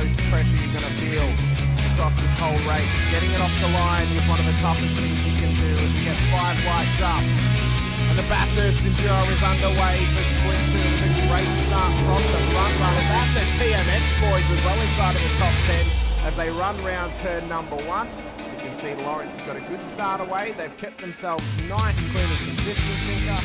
most pressure you're going to feel across this whole race. Getting it off the line is one of the toughest things you can do as you get 5 lights up. And the Bathurst Enduro is underway for Sprint 2 with a great start from the front runners at the TMX boys as well inside of the top 10 as they run round turn number 1. You can see Lawrence has got a good start away. They've kept themselves nice, clean and consistent, Sinka.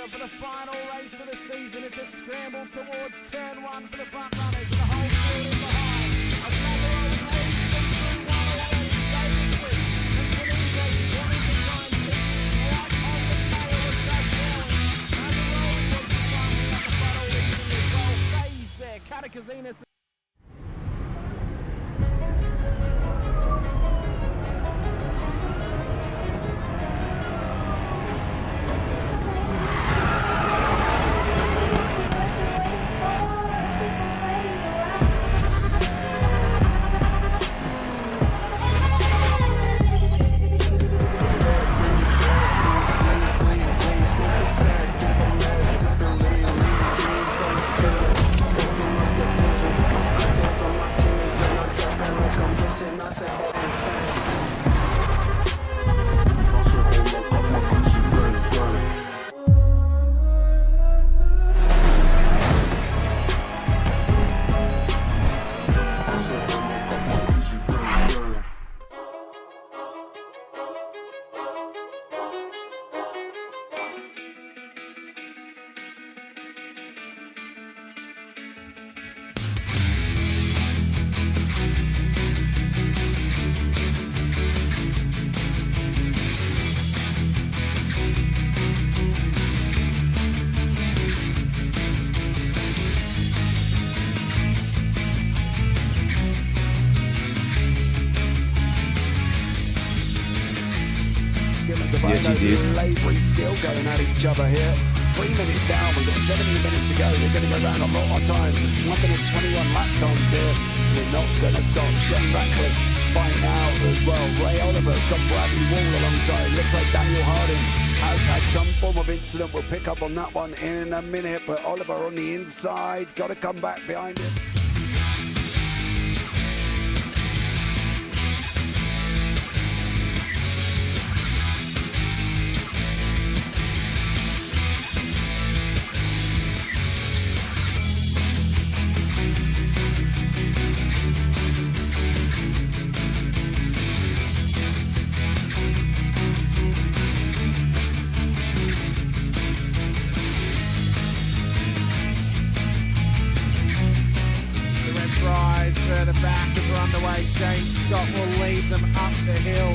For the final race of the season, it's a scramble towards turn 1 for the front runners and the whole field in behind. Another old lead from through one already. Davison and Felipe wanting to try and keep right on the tail of Doug Brown. And the rolling was the one who got the front all leading as well. Phase there, Katakazinas. Yes, you did. Labouring still going at each other here. 3 minutes down, we've got 70 minutes to go. They're going to go round a lot of times. It's 1 minute 21 lap times here. We're not going to stop. Shane Ratcliffe fighting out as well. Ray Oliver's got Bradley Wall alongside. Looks like Daniel Harding has had some form of incident. We'll pick up on that one in a minute. But Oliver on the inside, got to come back behind him. Further back as we're underway. James Scott will lead them up the hill,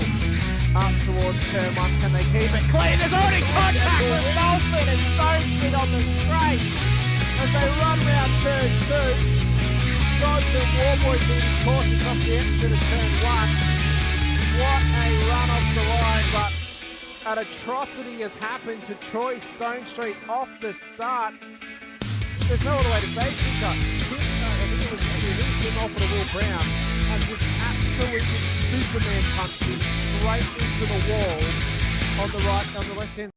up towards turn 1. Can they keep it clean? There's already contact with Dolphin and Stone Street on the straight as they run round turn 2. Johnson Warboy being cautious off the exit of turn 1. What a run off the line, but an atrocity has happened to Troy Stone Street off the start. There's no other way to say it. I think it was him off of Will Brown and just absolutely Superman punched him straight into the wall on the left hand.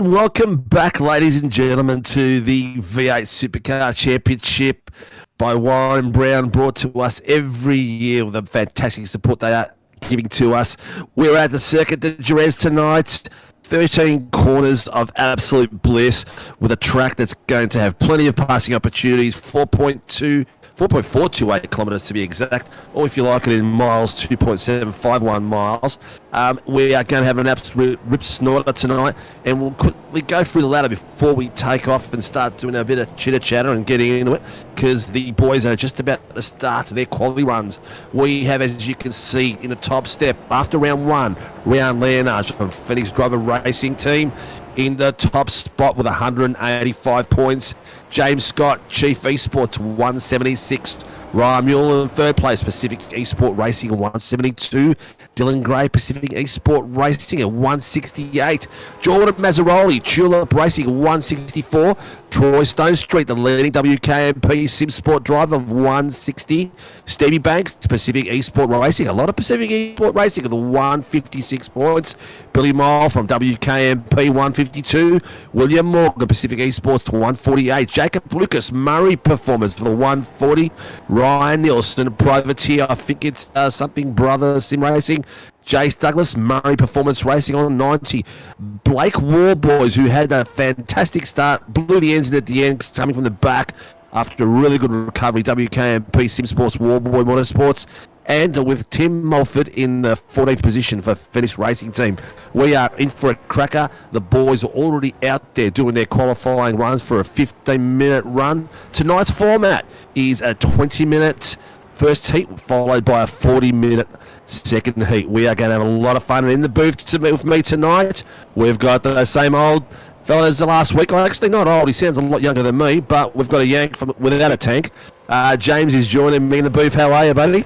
And welcome back, ladies and gentlemen, to the V8 Supercar Championship by Warren Brown, brought to us every year with the fantastic support they are giving to us. We're at the Circuit de Jerez tonight. 13 corners of absolute bliss with a track that's going to have plenty of passing opportunities, 4.428 kilometres to be exact, or if you like it in miles, 2.751 miles. We are going to have an absolute rip snorter tonight, and we'll quickly go through the ladder before we take off and start doing a bit of chitter-chatter and getting into it, because the boys are just about to start their quality runs. We have, as you can see, in the top step, after round one, Ryan Leonard from Phoenix Driver Racing Team in the top spot with 185 points. James Scott, Chief Esports, 176. Ryan Mueller in third place, Pacific Esport Racing at 172. Dylan Gray, Pacific Esport Racing at 168. Jordan Mazzaroli, Tulip Racing at 164. Troy Stone Street, the leading WKMP Sim Sport driver of 160. Stevie Banks, Pacific Esport Racing, a lot of Pacific Esport Racing at the 156 points. Billy Mile from WKMP 152. William Morgan, Pacific Esports to 148. Jacob Lucas, Murray Performance for the 140. Ryan Nielsen, Privateer, I think it's something Brother Sim Racing. Jace Douglas, Murray Performance Racing on 90. Blake Warboys, who had a fantastic start, blew the engine at the end, coming from the back after a really good recovery. WKMP Sim Sports, Warboy Motorsports. And with Tim Mulford in the 14th position for Phoenix Racing Team. We are in for a cracker. The boys are already out there doing their qualifying runs for a 15-minute run. Tonight's format is a 20-minute first heat, followed by a 40-minute second heat. We are going to have a lot of fun. And in the booth with me tonight, we've got the same old fellas as the last week. Well, actually not old. He sounds a lot younger than me, but we've got a yank from without a tank. James is joining me in the booth. How are you, buddy?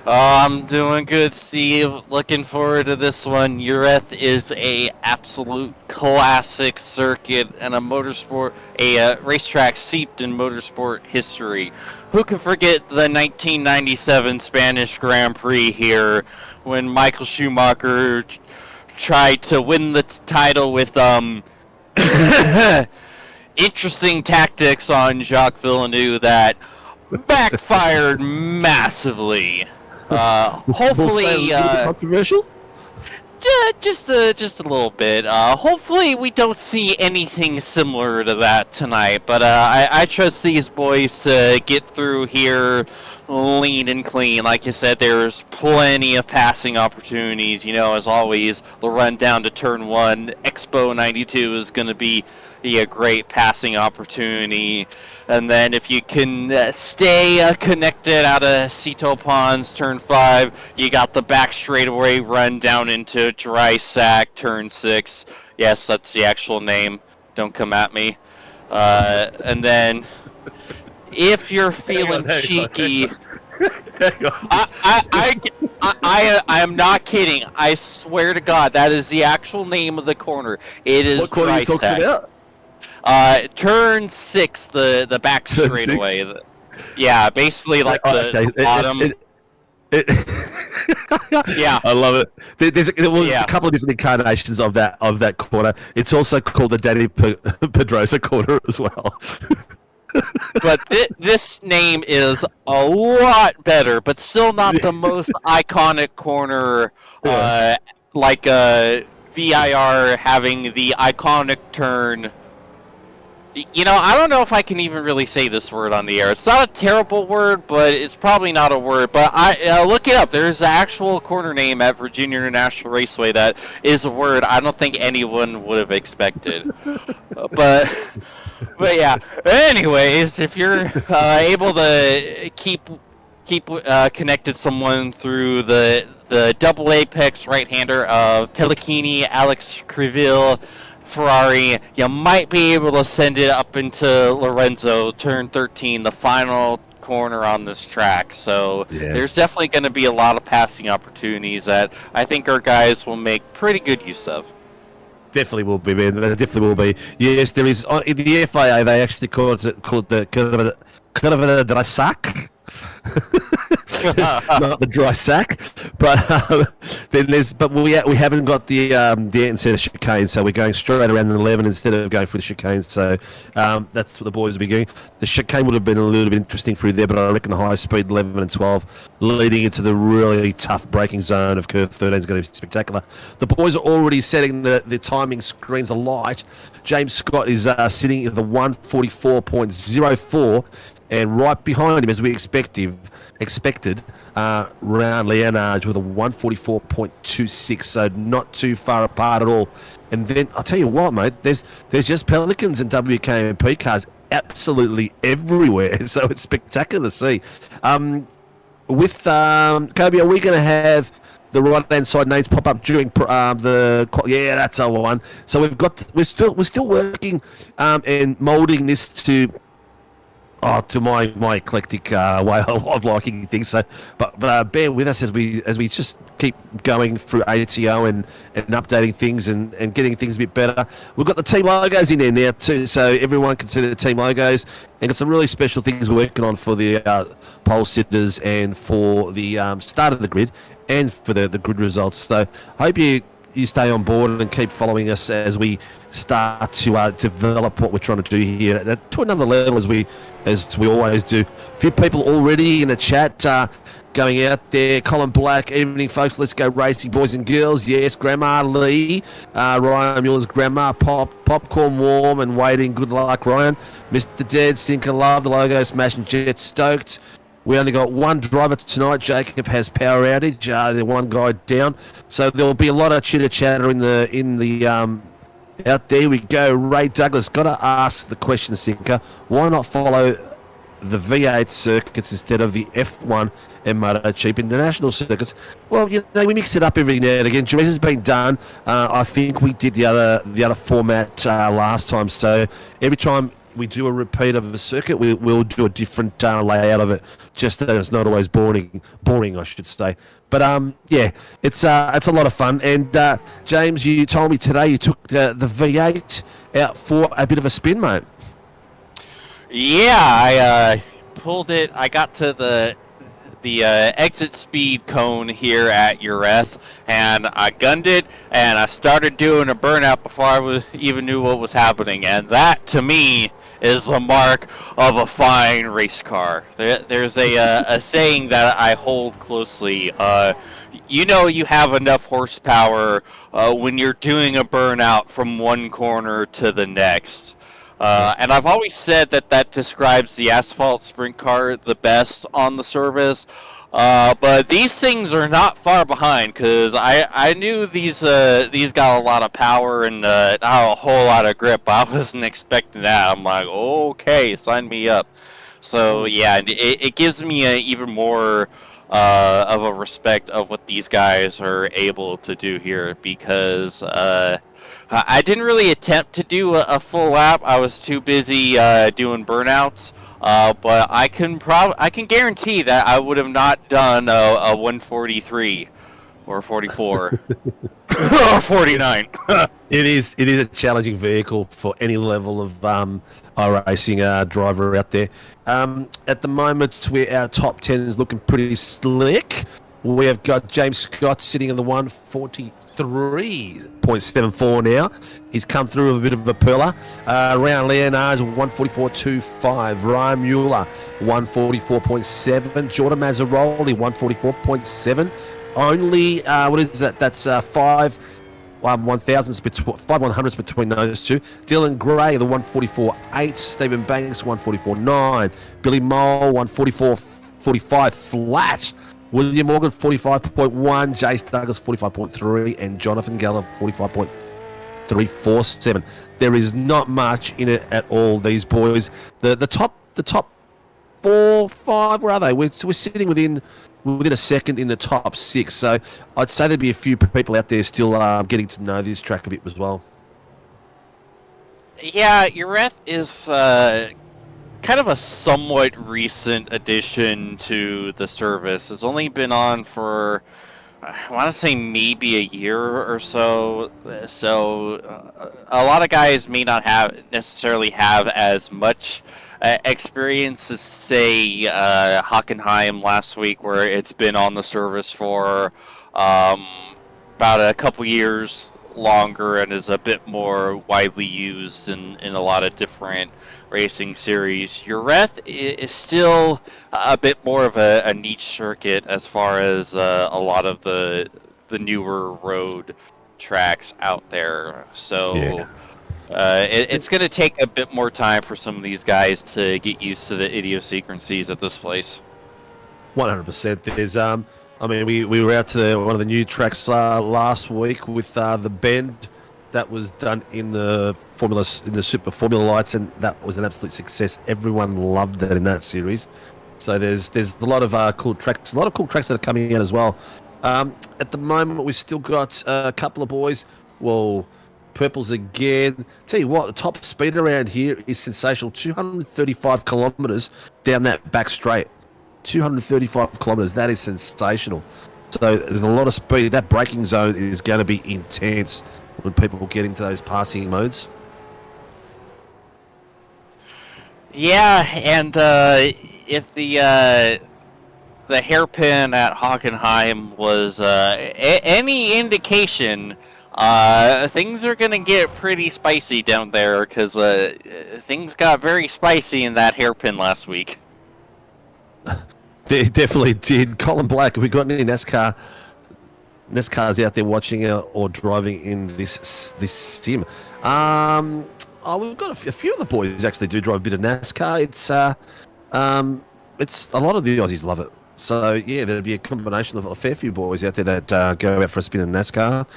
I'm doing good, Steve. Looking forward to this one. Ureth is a absolute classic circuit and a racetrack steeped in motorsport history. Who can forget the 1997 Spanish Grand Prix here when Michael Schumacher tried to win the title with interesting tactics on Jacques Villeneuve that backfired massively. Hopefully, controversial. Just a little bit. Hopefully, we don't see anything similar to that tonight. But I trust these boys to get through here lean and clean. Like you said, there's plenty of passing opportunities. You know, as always, the run down to turn one, Expo 92 is going to be a great passing opportunity. And then if you can stay connected out of Cito Ponds, turn 5, you got the back straightaway run down into Dry Sack, turn 6. Yes, that's the actual name. Don't come at me. And then if you're feeling cheeky, I am not kidding. I swear to God, that is the actual name of the corner. It is what corner are you talking about? Turn 6, the back straightaway. Yeah, basically like the bottom. Yeah, I love it. There was a couple of different incarnations of that corner. It's also called the Danny Pedrosa corner as well. But this name is a lot better, but still not the most iconic corner. Like VIR having the iconic turn. You know, I don't know if I can even really say this word on the air. It's not a terrible word, but it's probably not a word. But look it up. There's an actual corner name at Virginia International Raceway that is a word I don't think anyone would have expected. But yeah. Anyways, if you're able to keep connected someone through the double apex right-hander of Pellichini, Alex Creville, Ferrari, you might be able to send it up into Lorenzo, turn 13, the final corner on this track. So there's definitely going to be a lot of passing opportunities that I think our guys will make pretty good use of. Definitely will be, man. There definitely will be. Yes, there is. In the FIA, they actually call it the Curva de Sac. not the dry sack. But we haven't got the Ayrton Centre chicane, so we're going straight around the 11 instead of going for the chicane. So that's what the boys will be doing. The chicane would have been a little bit interesting through there, but I reckon the high speed 11 and 12 leading into the really tough braking zone of curve 13 is going to be spectacular. The boys are already setting the timing screens alight. James Scott is sitting at the 144.04, and right behind him, as we expected, Ryan Leonard with a 144.26, so not too far apart at all. And then I'll tell you what, mate, there's just Pelicans and WKMP cars absolutely everywhere, so it's spectacular to see. With Kobe, are we going to have the right-hand side names pop up during yeah, that's our one. So we're still working and moulding this to my eclectic way of liking things. So, but bear with us as we just keep going through ATO and updating things and getting things a bit better. We've got the team logos in there now too, so everyone can see the team logos, and got some really special things we're working on for the pole sitters and for the start of the grid and for the grid results. So I hope you stay on board and keep following us as we start to develop what we're trying to do here to another level, as we always do. A few people already in the chat going out there. Colin Black, evening folks, let's go racing, boys and girls. Yes, Grandma Lee, Ryan Mueller's grandma, popcorn warm and waiting. Good luck, Ryan. Mr. Dead, Sinka Love, the logo smashing jet stoked. We only got one driver tonight. Jacob has power outage. The one guy down, so there will be a lot of chitter chatter in the out there. We go. Ray Douglas, got to ask the question, Sinka. Why not follow the V8 circuits instead of the F1 and MotoGP international circuits? Well, we mix it up every now and again. Jerez has been done. I think we did the other format last time. So every time we do a repeat of the circuit, we'll do a different layout of it, just that it's not always boring, I should say. But yeah, it's a lot of fun. And James, you told me today you took the V8 out for a bit of a spin, mate. Yeah, I pulled it. I got to the exit speed cone here at Ureth, and I gunned it, and I started doing a burnout before I even knew what was happening. And that, to me, is the mark of a fine race car. There's a saying that I hold closely. You have enough horsepower when you're doing a burnout from one corner to the next. And I've always said that describes the asphalt sprint car the best on the service. But these things are not far behind, because I knew these got a lot of power and not a whole lot of grip. I wasn't expecting that. I'm like, okay, sign me up. So yeah, it gives me even more of a respect of what these guys are able to do here, because I didn't really attempt to do a full lap. I was too busy doing burnouts. But I can guarantee that I would have not done a 143 or 44 or 49. It is a challenging vehicle for any level of iRacing driver out there. At the moment, our top 10 is looking pretty slick. We have got James Scott sitting in the 143.74 now. He's come through with a bit of a perler. Ryan Leonard's 144.25. Ryan Mueller, 144.7. Jordan Mazzaroli, 144.7. Only, what is that? That's 5 100s between those two. Dylan Gray, the 144.8. Stephen Banks, 144.9. Billy Mole, 144.45 flat. William Morgan, 45.1, Jace Douglas, 45.3, and Jonathan Gallup, 45.347. There is not much in it at all, these boys. The top 4, 5, where are they? We're sitting within a second in the top 6, so I'd say there'd be a few people out there still getting to know this track a bit as well. Yeah, Ureth is kind of a somewhat recent addition to the service. It's only been on for, I want to say, maybe a year or so. So a lot of guys may not necessarily have as much experiences, say, Hockenheim last week, where it's been on the service for about a couple years longer and is a bit more widely used in a lot of different racing series. Ureth is still a bit more of a niche circuit as far as a lot of the newer road tracks out there. So Yeah. it's going to take a bit more time for some of these guys to get used to the idiosyncrasies of this place. 100%. There's I mean, we were out to one of the new tracks last week with the bend that was done in the Super Formula Lights, and that was an absolute success. Everyone loved it in that series. So there's a lot of cool tracks, that are coming out as well. At the moment, we've still got a couple of boys. Well, Purples again. Tell you what, the top speed around here is sensational. 235 kilometers down that back straight. 235 kilometers. That is sensational. So there's a lot of speed. That braking zone is going to be intense when people get into those passing modes. Yeah, and if the hairpin at Hockenheim was any indication, things are going to get pretty spicy down there, because things got very spicy in that hairpin last week. They definitely did. Colin Black, have we got any NASCARs out there watching or driving in this sim? We've got a few of the boys actually do drive a bit of NASCAR. It's a lot of the Aussies love it. So yeah, there'd be a combination of a fair few boys out there that go out for a spin in NASCAR.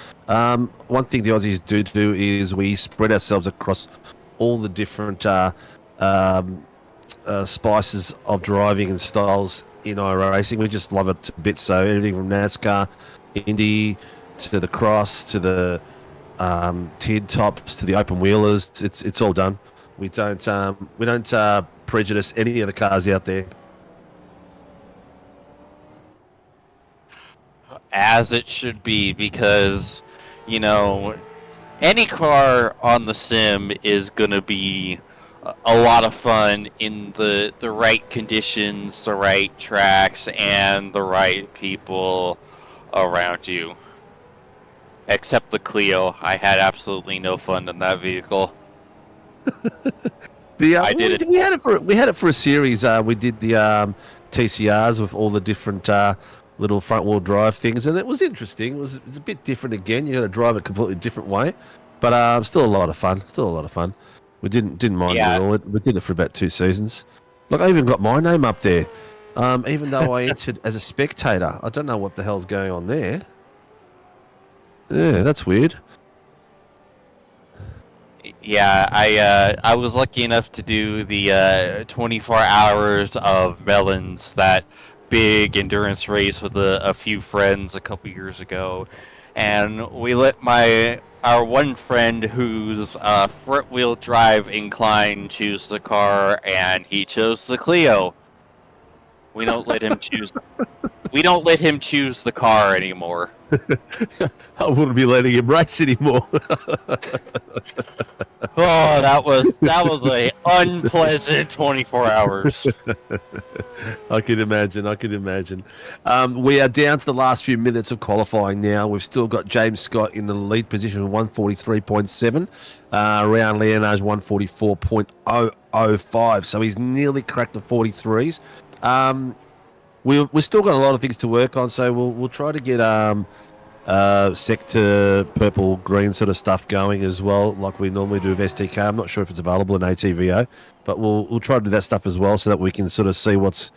One thing the Aussies do is we spread ourselves across all the different spices of driving and styles in IRacing. We just love it a bit. So everything from NASCAR, Indy, to the cross, to the tiered tops, to the open wheelers, it's all done. We don't prejudice any of the cars out there. As it should be, because, you know, any car on the sim is going to be a lot of fun in the right conditions, the right tracks, and the right people around you. Except the Clio. I had absolutely no fun in that vehicle. I did it. We had it for a series. We did the TCRs with all the different little front wheel drive things, and it was interesting. It was a bit different again. You got to drive a completely different way, but still a lot of fun. We didn't mind it at all. We did it for about 2 seasons. Look, I even got my name up there, even though I entered as a spectator. I don't know what the hell's going on there. Yeah, that's weird. Yeah, I was lucky enough to do the 24 hours of Melons, that big endurance race with a few friends a couple years ago, and we let our one friend who's front wheel drive incline choose the car, and he chose the Clio. We don't let him choose. We don't let him choose the car anymore. I wouldn't be letting him race anymore. Oh, that was a unpleasant 24 hours. I can imagine. We are down to the last few minutes of qualifying now. We've still got James Scott in the lead position with 143.7. Around Leonard's 144.005. So he's nearly cracked the 43s. We've still got a lot of things to work on, so we'll try to get sector purple green sort of stuff going as well, like we normally do with STK. I'm not sure if it's available in ATVO, but we'll try to do that stuff as well, so that we can sort of see what's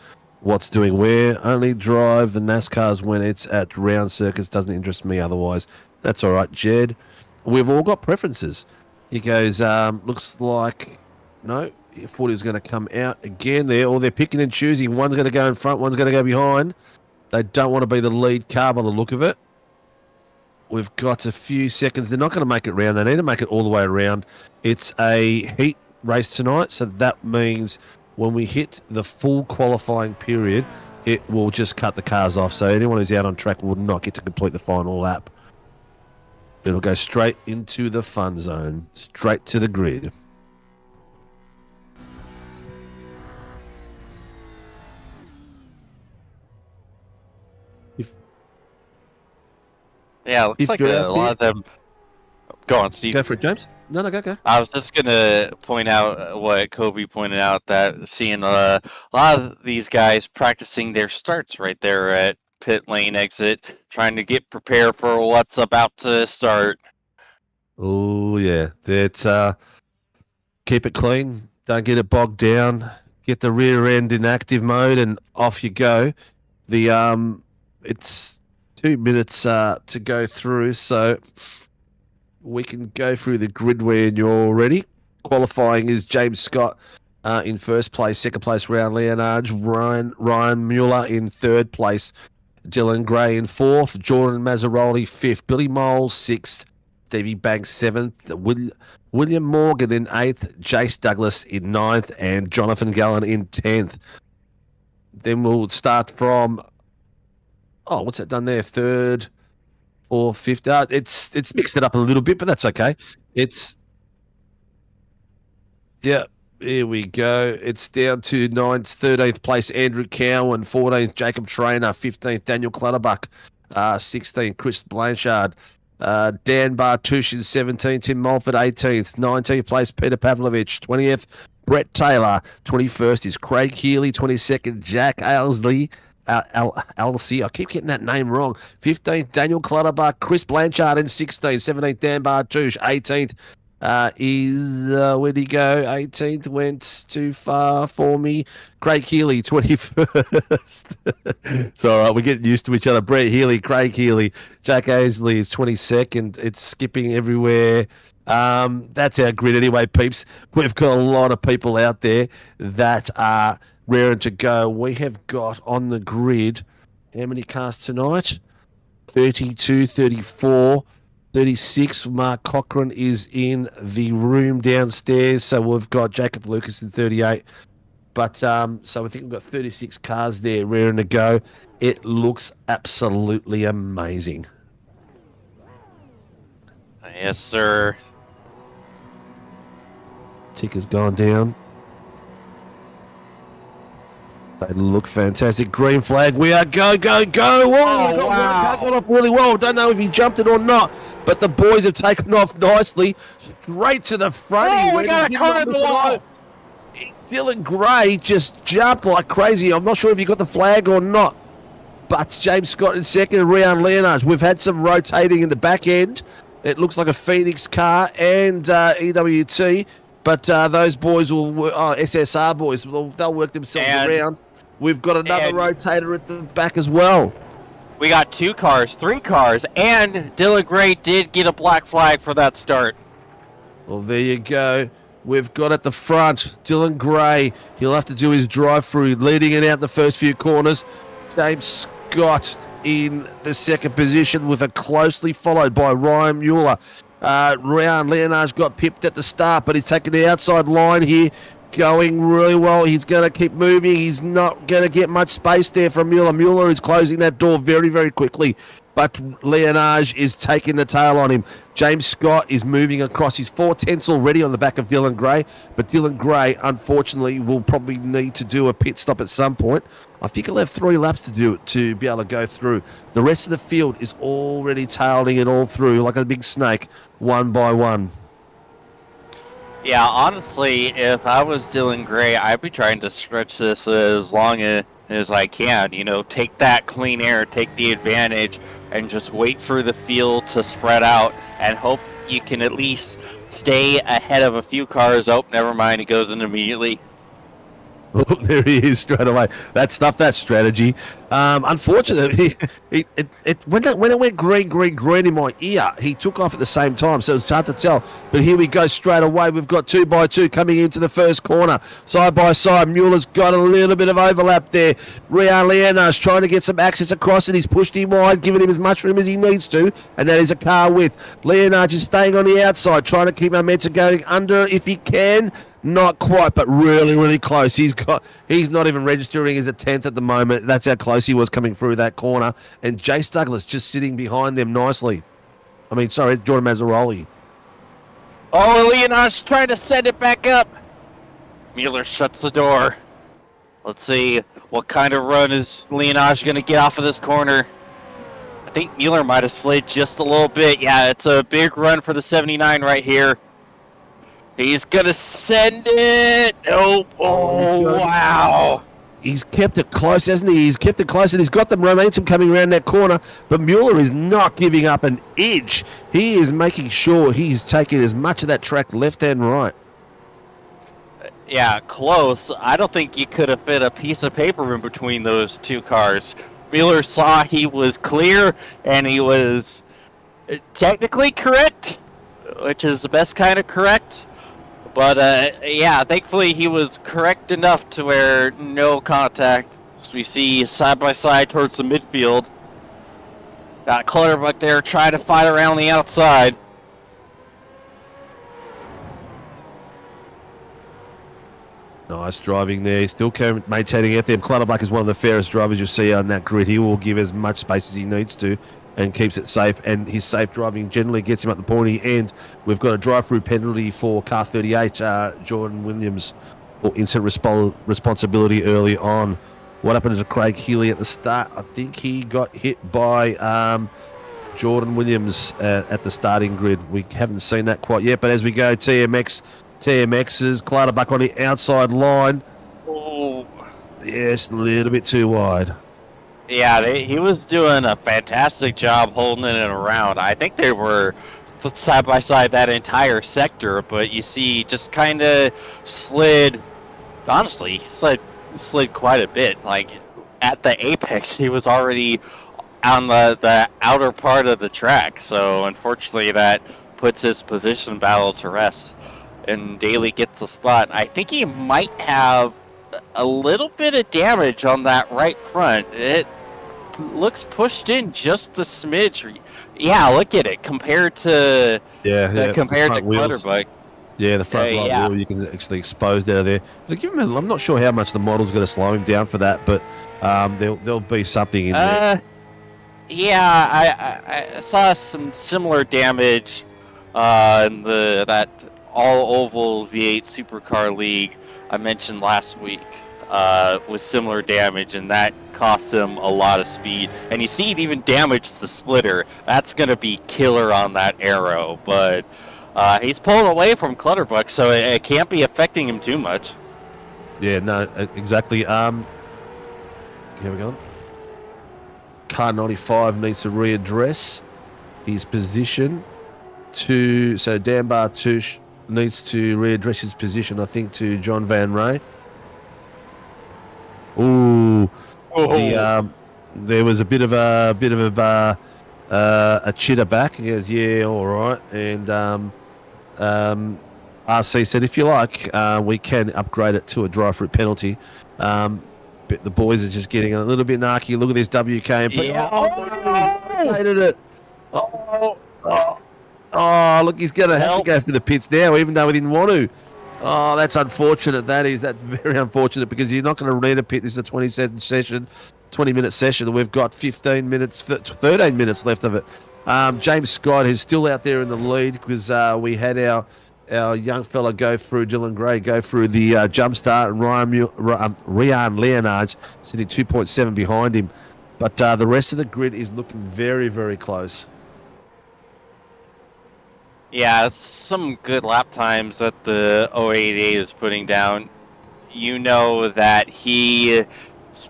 doing where. Only drive the NASCARs when it's at round circuits. Doesn't interest me otherwise. That's all right, Jed. We've all got preferences. He goes, looks like no. 40 is going to come out again. They're picking and choosing. One's going to go in front, one's going to go behind. They don't want to be the lead car by the look of it. We've got a few seconds. They're not going to make it round. They need to make it all the way around. It's a heat race tonight, so that means when we hit the full qualifying period, it will just cut the cars off. So anyone who's out on track will not get to complete the final lap. It'll go straight into the fun zone, straight to the grid. Yeah, looks If like you're a out lot of them. Go on, Steve. Go for it, James. No, go. I was just gonna point out what Kobe pointed out, that seeing a lot of these guys practicing their starts right there at pit lane exit, trying to get prepared for what's about to start. Oh yeah, that's keep it clean. Don't get it bogged down. Get the rear end in active mode, and off you go. The it's 2 minutes to go through, so we can go through the grid when you're ready. Qualifying is James Scott in first place, second place Ryan Leonard, Ryan Mueller in third place, Dylan Gray in fourth, Jordan Mazzaroli fifth, Billy Moles sixth, Stevie Banks seventh, William Morgan in eighth, Jace Douglas in ninth, and Jonathan Gallen in 10th. Then we'll start from, what's that done there? Third, fourth, fifth. It's mixed it up a little bit, but that's okay. Here we go. It's down to 9th, 13th place Andrew Cowan, 14th Jacob Trainer, 15th Daniel Clutterbuck, 16th Chris Blanchard, Dan Bartush in 17th, Tim Mulford 18th, 19th place Peter Pavlovich, 20th Brett Taylor, 21st is Craig Healy, 22nd Jack Ailsley, I keep getting that name wrong. 15th Daniel Clutterbuck, Chris Blanchard in 16th, 17th Dan Bartush, 18th where'd he go? 18th went too far for me. Craig Healy, 21st. It's all right. We're getting used to each other. Brett Healy, Craig Healy, Jack Aisley is 22nd. It's skipping everywhere. That's our grid anyway, peeps. We've got a lot of people out there that are raring to go. We have got on the grid, how many cars tonight? 32, 34. 36, Mark Cochran is in the room downstairs. So we've got Jacob Lucas in 38. But so I think we've got 36 cars there raring to go. It looks absolutely amazing. Yes, sir. Ticker's gone down. They look fantastic. Green flag. We are go. Oh, wow. Got off really well. Don't know if he jumped it or not, but the boys have taken off nicely. Straight to the front. We got a car in the wall. Dylan Gray just jumped like crazy. I'm not sure if he got the flag or not, but James Scott in second and Ryan Leonard. We've had some rotating in the back end. It looks like a Phoenix car and EWT, but those boys will SSR boys. They'll work themselves around. We've got another rotator at the back as well. We got 2 cars, 3 cars, and Dylan Gray did get a black flag for that start. Well, there you go. We've got at the front Dylan Gray. He'll have to do his drive-through, leading it out the first few corners. James Scott in the second position, with a closely followed by Ryan Mueller. Ryan Leonard's got pipped at the start, but he's taking the outside line here. Going really well. He's going to keep moving. He's not going to get much space there from Mueller. Mueller is closing that door very, very quickly, but Leonard is taking the tail on him. James Scott is moving across. He's 4/10 already on the back of Dylan Gray, but Dylan Gray, unfortunately, will probably need to do a pit stop at some point. I think he'll have 3 laps to do it to be able to go through. The rest of the field is already tailing it all through like a big snake, one by one. Yeah, honestly, if I was Dylan Gray, I'd be trying to stretch this as long as I can. You know, take that clean air, take the advantage, and just wait for the field to spread out and hope you can at least stay ahead of a few cars. Oh, never mind, it goes in immediately. Oh, there he is straight away. That's strategy. Unfortunately, when it went green in my ear, he took off at the same time, so it's hard to tell. But here we go straight away. We've got 2 by 2 coming into the first corner. Side by side, Mueller's got a little bit of overlap there. Ryan Leonard's trying to get some access across it. He's pushed him wide, giving him as much room as he needs to, and that is a car width. Leonard is staying on the outside, trying to keep momentum going under if he can. Not quite, but really, really close. He's not even registering as a 10th at the moment. That's how close he was coming through that corner. And Jace Douglas just sitting behind them nicely. It's Jordan Mazzaroli. Oh, Leonard's trying to send it back up. Mueller shuts the door. Let's see what kind of run is Leonard going to get off of this corner. think Mueller might have slid just a little bit. Yeah, it's a big run for the 79 right here. He's going to send it. Nope. Oh, wow. He's kept it close, hasn't he? He's kept it close, and he's got the momentum coming around that corner. But Mueller is not giving up an inch. He is making sure he's taking as much of that track left and right. Yeah, close. I don't think you could have fit a piece of paper in between those two cars. Mueller saw he was clear, and he was technically correct, which is the best kind of correct. But, yeah, thankfully he was correct enough to where no contact. So we see side-by-side towards the midfield. Got Clutterbuck there trying to fight around the outside. Nice driving there. Still maintaining out there. Clutterbuck is one of the fairest drivers you'll see on that grid. He will give as much space as he needs to and keeps it safe, and his safe driving generally gets him at the pointy end. We've got a drive-through penalty for car 38, Jordan Williams, for instant responsibility early on. What happened to Craig Healy at the start? I think he got hit by Jordan Williams at the starting grid. We haven't seen that quite yet, but as we go, TMX's Clutterbuck on the outside line. Oh. Yes, a little bit too wide. Yeah, he was doing a fantastic job holding it around. I think they were side by side that entire sector, but you see, just kind of slid. Honestly, he slid quite a bit. Like at the apex, he was already on the outer part of the track. So unfortunately, that puts his position battle to rest, and Daly gets a spot. I think he might have a little bit of damage on that right front. It looks pushed in just a smidge. Yeah, look at it compared to Clutterbuck. Yeah, the front right wheel you can actually expose out of there. But give him I'm not sure how much the model's going to slow him down for that, but there'll be something in there. Yeah, I saw some similar damage in that all oval V8 Supercar League I mentioned last week, with similar damage, and that cost him a lot of speed. And you see it even damaged the splitter. That's going to be killer on that arrow, but he's pulling away from Clutterbuck, so it can't be affecting him too much. Yeah, no, exactly. Here we go. Car 95 needs to readdress his position so Dan Bartouche needs to readdress his position, I think, to John Van Ray. Ooh, there was a bit of a chitter back. He goes, yeah, all right. And RC said, if you like, we can upgrade it to a drive-through penalty. But the boys are just getting a little bit narky. Look at this WKMP. Yeah. Hated it. Oh, look, he's going to have to go for the pits now, even though he didn't want to. Oh, that's unfortunate. That's very unfortunate, because you're not going to need a pit. This is a 20-minute session. We've got 13 minutes left of it. James Scott is still out there in the lead, because we had our young fella Dylan Gray go through the jump start, and Ryan Leonard's sitting 2.7 behind him. But the rest of the grid is looking very, very close. Yeah, some good lap times that the 088 is putting down. You know that he's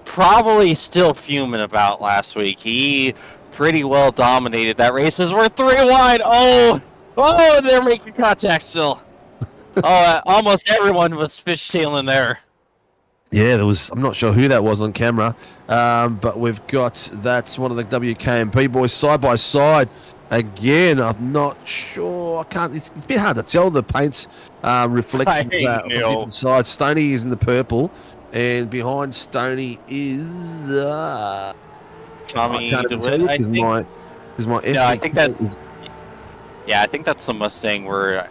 probably still fuming about last week. He pretty well dominated that race. We're 3 wide. Oh, they're making contact still. Almost everyone was fishtailing there. Yeah, I'm not sure who that was on camera, but that's one of the WKMP boys side by side. Again, I'm not sure. It's a bit hard to tell. The paint's reflections on different sides. Stoney is in the purple, and behind Stoney is Tommy DeWitt. I think that's. Yeah, I think that's the Mustang where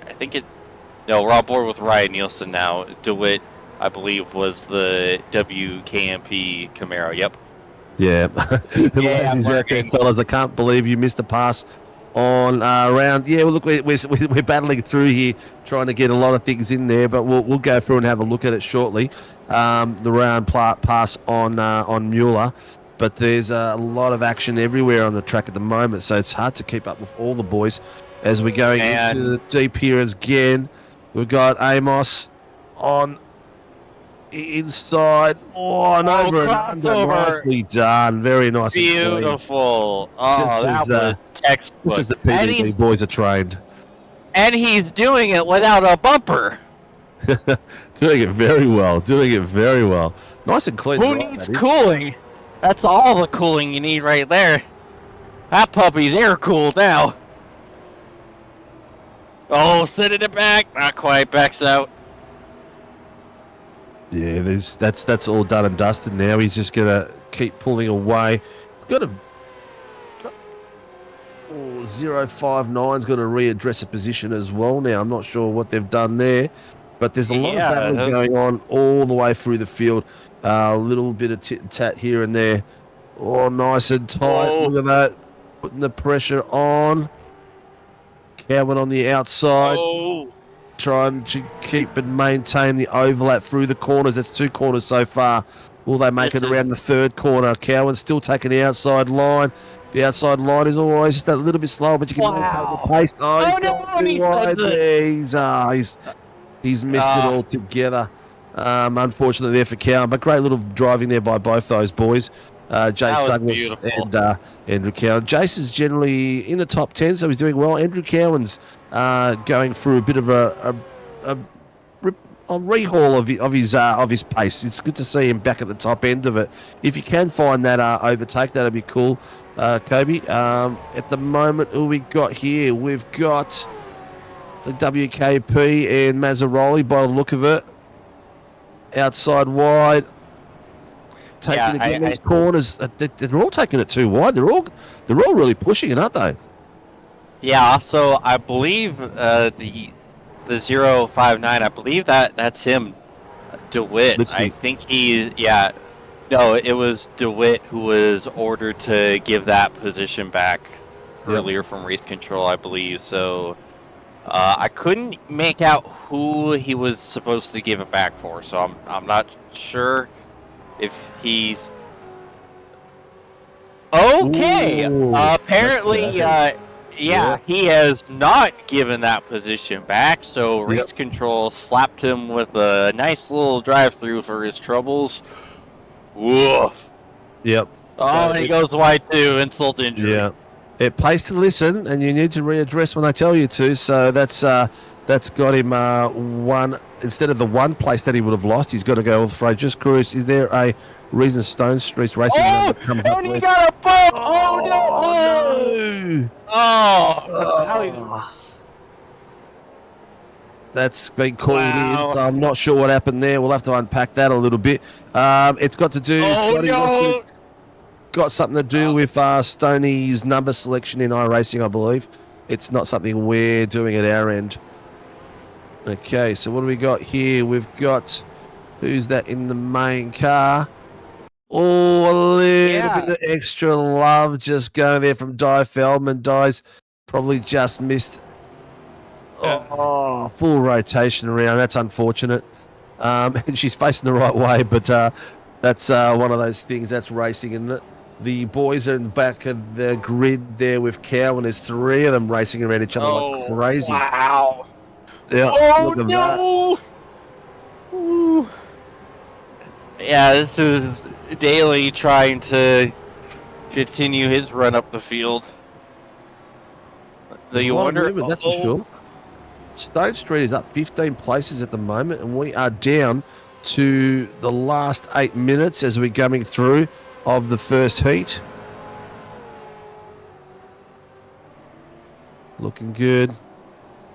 we're on board with Ryan Nielsen now. DeWitt, I believe, was the WKMP Camaro. Yep. Yeah. He's out there, fellas. I can't believe you missed the pass on round. Yeah, well, look, we're battling through here, trying to get a lot of things in there, but we'll go through and have a look at it shortly. The round pass on Mueller. but there's a lot of action everywhere on the track at the moment, so it's hard to keep up with all the boys. As we're going into the deep here again, we've got Amos on inside. Oh, and over and under. Nicely done. Very nice. Beautiful. Oh, that was textbook. This is the PDB boys are trained. And he's doing it without a bumper. Doing it very well. Doing it very well. Nice and clean. Who needs cooling? That's all the cooling you need right there. That puppy's air cooled now. Oh, sending it back. Not quite. Backs out. Yeah, that's all done and dusted now. He's just gonna keep pulling away. He's got a 059's got to readdress a position as well now. I'm not sure what they've done there, but there's a lot of battle going on all the way through the field. A little bit of tit and tat here and there. Oh, nice and tight. Oh. Look at that. Putting the pressure on. Cowan on the outside. Oh. Trying to keep and maintain the overlap through the corners. That's 2 corners so far. Will they make it around the 3rd corner? Cowan's still taking the outside line. The outside line is always just a little bit slow, but you can the pace. He's missed it all together. Unfortunately there for Cowan, but great little driving there by both those boys. Jace Douglas and Andrew Cowan. Jace is generally in the top 10, so he's doing well. Andrew Cowan's going through a bit of a rehaul of his pace. It's good to see him back at the top end of it. If you can find that overtake, that'd be cool. Kobe, at the moment, who we got here? We've got the WKP and Mazzaroli by the look of it. Outside wide. Taking again these corners. They're all taking it too wide. They're all really pushing it, aren't they? Yeah, so I believe the 059, I believe that's him, DeWitt. I think no, it was DeWitt who was ordered to give that position back earlier from race control, I believe. So I couldn't make out who he was supposed to give it back for, so I'm not sure if he's okay. Ooh, apparently, he has not given that position back. So race control slapped him with a nice little drive-through for his troubles. Woof. Yep. Oh, he goes wide too. Insult injury. Yeah. It pays to listen, and you need to readdress when they tell you to. So that's got him one instead of the one place that he would have lost. He's got to go with Just Cruise. Is there a reason Stone Street's racing? Oh, and he got a bump! Oh no! Oh! That's been called in. I'm not sure what happened there. We'll have to unpack that a little bit. It's got to do. It's got something to do with Stoney's number selection in iRacing, I believe. It's not something we're doing at our end. Okay, so what do we got here? We've got who's that in the main car? Oh, a little bit of extra love just going there from Di Feldman. Di's probably just missed. Oh, full rotation around. That's unfortunate. And she's facing the right way, but that's one of those things. That's racing, and the boys are in the back of the grid there with Cowan. There's 3 of them racing around each other like crazy. Wow. Yeah, oh, no. Ooh. Yeah, this is Daly trying to continue his run up the field. You wonder. That's for sure. Stone Street is up 15 places at the moment, and we are down to the last 8 minutes as we're coming through of the first heat. Looking good.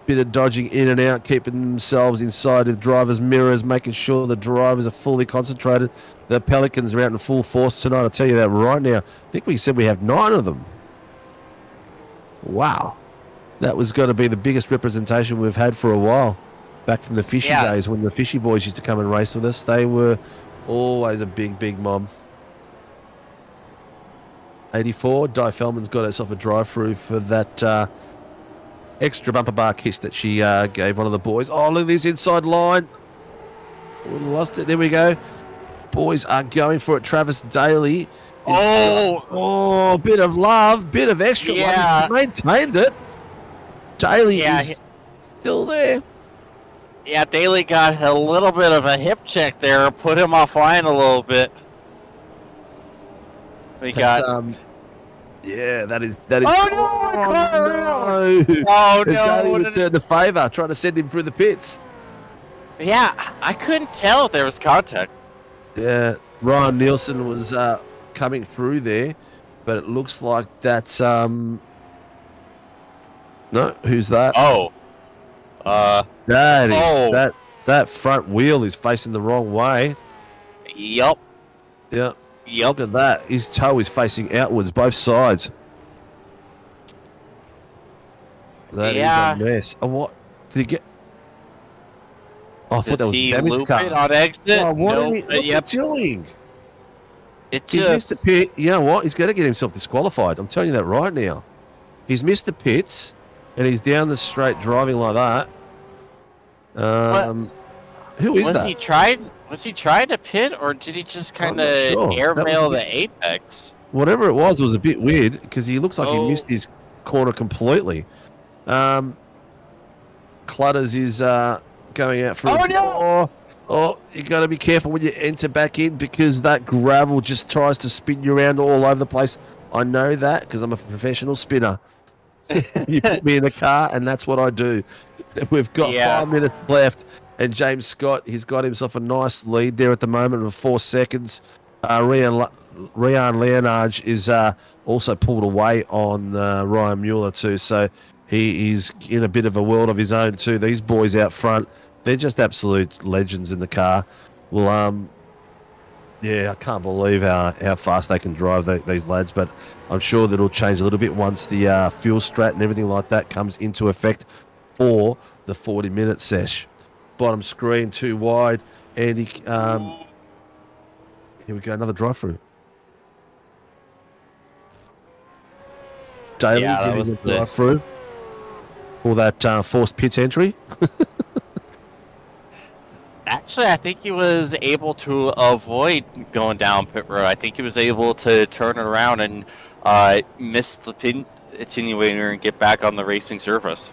Bit of dodging in and out, keeping themselves inside the drivers' mirrors, making sure the drivers are fully concentrated. The Pelicans are out in full force tonight. I'll tell you that right now. I think we said we have 9 of them. Wow. That was going to be the biggest representation we've had for a while. Back from the Fishy days when the Fishy boys used to come and race with us. They were always a big, big mob. 84, Di Feldman's got herself a drive-through for that extra bumper bar kiss that she gave one of the boys. Oh, look at this inside line. We lost it. There we go. Boys are going for it. Travis Daly Oh, bit of love, bit of extra Yeah. love. He maintained it. Daly Yeah, is still there. Yeah, Daly got a little bit of a hip check there, put him offline a little bit. We got. Yeah, that is. Oh no! Oh no! Oh Daly no! returned the favour, trying to send him through the pits. Yeah, I couldn't tell if there was contact. Yeah, Ryan Nielsen was coming through there, but it looks like that's no. Who's that? Oh. That front wheel is facing the wrong way. Yup. Yeah. Look at that. His toe is facing outwards, both sides. That is a mess. Oh, what? Did he get? Oh, I thought that was a damaged car. It on exit? Oh, what's he doing? He's missed the pit. You know what? He's going to get himself disqualified. I'm telling you that right now. He's missed the pits, and he's down the straight driving like that. Who is that? Was he trying to pit, or did he just kind of airmail the apex? Whatever it was a bit weird because he looks like he missed his corner completely. Clutters is going out for you got to be careful when you enter back in because that gravel just tries to spin you around all over the place. I know that because I'm a professional spinner. You put me in a car and that's what I do. We've got 5 minutes left and James Scott, he's got himself a nice lead there at the moment of 4 seconds. Rian Leonard is also pulled away on Ryan Mueller too, so he is in a bit of a world of his own too. These boys out front, they're just absolute legends in the car. Well, I can't believe how fast they can drive these lads, but I'm sure that it'll change a little bit once the fuel strat and everything like that comes into effect for the 40-minute sesh. Bottom screen too wide, and here we go, another drive-through. Daly getting the drive-through for that forced pits entry. Actually, I think he was able to avoid going down pit road. I think he was able to turn it around and miss the pin attenuator and get back on the racing surface.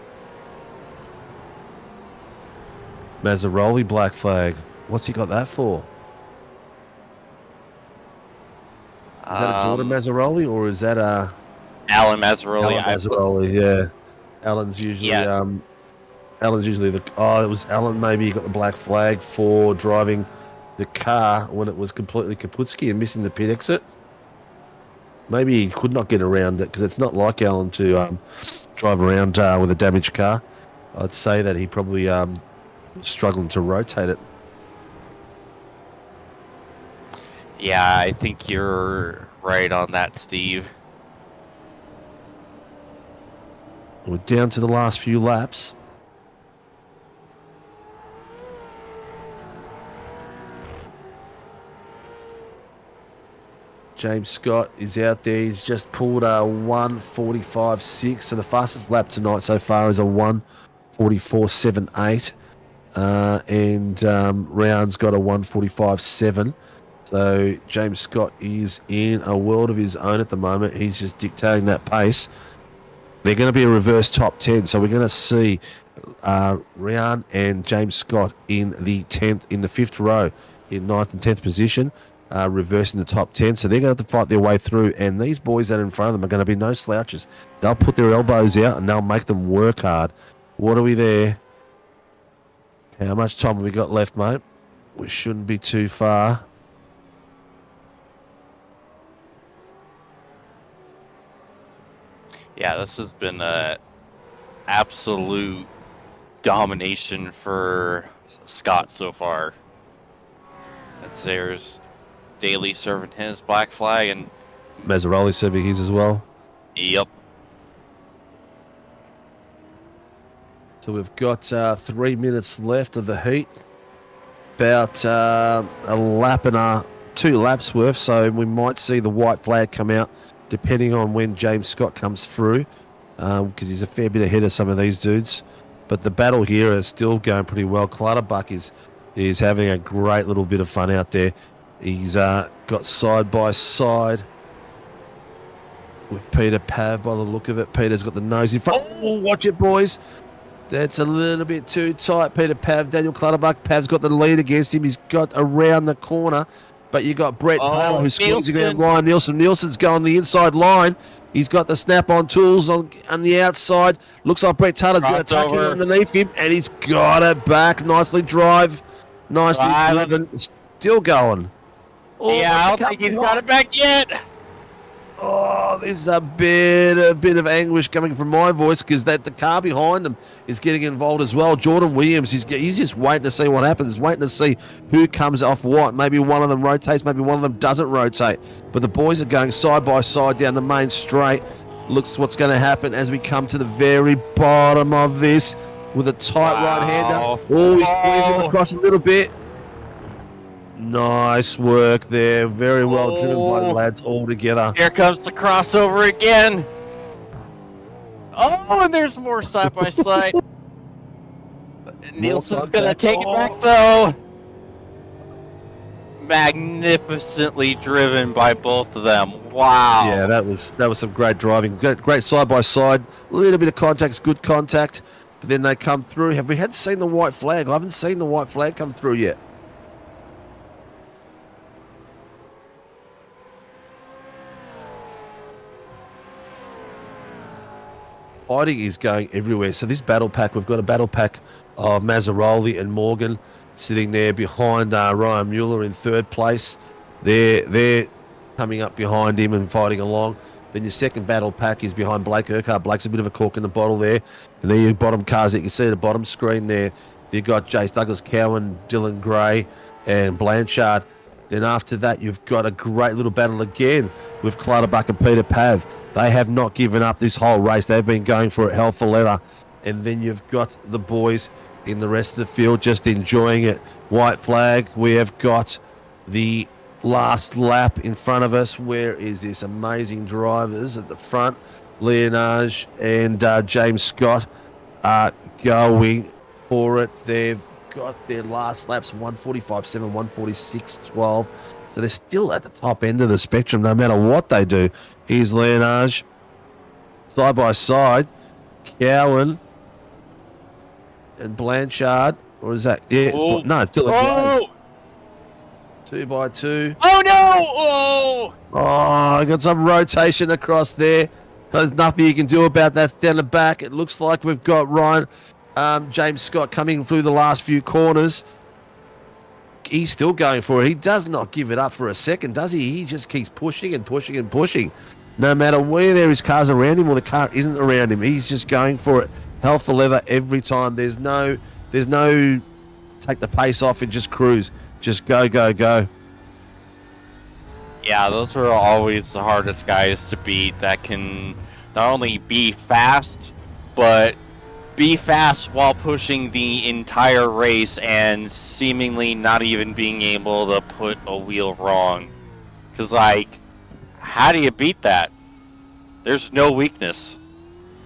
Mazzaroli black flag. What's he got that for? Is that a Jordan Mazzaroli or is that a Alan Mazzaroli? Alan Mazzaroli, yeah. Alan's usually it was Alan. Maybe he got the black flag for driving the car when it was completely Kaputski and missing the pit exit. Maybe he could not get around it because it's not like Alan to drive around with a damaged car. I'd say that he probably was struggling to rotate it. Yeah, I think you're right on that, Steve. We're down to the last few laps. James Scott is out there. He's just pulled a 1:45.6. So the fastest lap tonight so far is a 1:44.78. And Round's got a 1:45.7. So James Scott is in a world of his own at the moment. He's just dictating that pace. They're going to be a reverse top 10. So we're going to see Ryan and James Scott in the 10th, in the 5th row, in 9th and 10th position. Reversing the top 10, so they're going to have to fight their way through, and these boys that are in front of them are going to be no slouches. They'll put their elbows out and they'll make them work hard. What are we there? How much time have we got left, mate? We shouldn't be too far. Yeah, this has been a absolute domination for Scott so far. There's Daly serving his black flag and Mazzaroli serving his as well. Yep. So we've got 3 minutes left of the heat. About a lap and 2 laps worth, so we might see the white flag come out depending on when James Scott comes through, because he's a fair bit ahead of some of these dudes. But the battle here is still going pretty well. Clutterbuck is having a great little bit of fun out there. He's got side by side with Peter Pav by the look of it. Peter's got the nose in front. Oh, watch it, boys. That's a little bit too tight. Peter Pav, Daniel Clutterbuck. Pav's got the lead against him. He's got around the corner. But you got Brett Taylor who's squeezing around Ryan Nielsen. Nielsen's going the inside line. He's got the snap-on tools on the outside. Looks like Brett Taylor's going to tuck it underneath him. And he's got it back. Nicely nicely driven. Still going. Oh, yeah, I don't think he's got it back yet. Oh, there's a bit of anguish coming from my voice because the car behind him is getting involved as well. Jordan Williams, he's just waiting to see what happens, waiting to see who comes off what. Maybe one of them rotates, maybe one of them doesn't rotate. But the boys are going side by side down the main straight. Looks what's going to happen as we come to the very bottom of this with a tight right-hander. Oh, he's squeezing across a little bit. Nice work there. Very well driven by the lads all together. Here comes the crossover again. Oh, and there's more side by side. Nielsen's going to take it back, though. Magnificently driven by both of them. Wow. Yeah, that was some great driving. Great side by side. A little bit of contact's good contact. But then they come through. Have we seen the white flag? I haven't seen the white flag come through yet. Fighting is going everywhere. So this battle pack, we've got a battle pack of Mazzaroli and Morgan sitting there behind Ryan Mueller in third place. They're coming up behind him and fighting along. Then your second battle pack is behind Blake Urquhart. Blake's a bit of a cork in the bottle there. And then your bottom cars that you can see at the bottom screen there. You've got Jace Douglas Cowan, Dylan Gray, and Blanchard. Then after that, you've got a great little battle again with Clutterbuck and Peter Pav. They have not given up this whole race. They've been going for it hell for leather. And then you've got the boys in the rest of the field just enjoying it. White flag. We have got the last lap in front of us. Where is this? Amazing drivers at the front. Leonage and James Scott are going for it. They've got their last laps, 145.7, 146.12. So they're still at the top end of the spectrum no matter what they do. Here's Leonage. Side by side. Cowan and Blanchard. Or is that? Yeah, it's still a 2 by 2. Oh, no! Oh, I got some rotation across there. There's nothing you can do about that down the back. It looks like we've got James Scott coming through the last few corners. He's still going for it. He does not give it up for a second, does he? He just keeps pushing and pushing and pushing. No matter where there is cars around him or the car isn't around him, he's just going for it. Hell for leather every time. There's no take the pace off and just cruise. Just go, go, go. Yeah, those are always the hardest guys to beat that can not only be fast, but be fast while pushing the entire race and seemingly not even being able to put a wheel wrong. Because, how do you beat that? There's no weakness.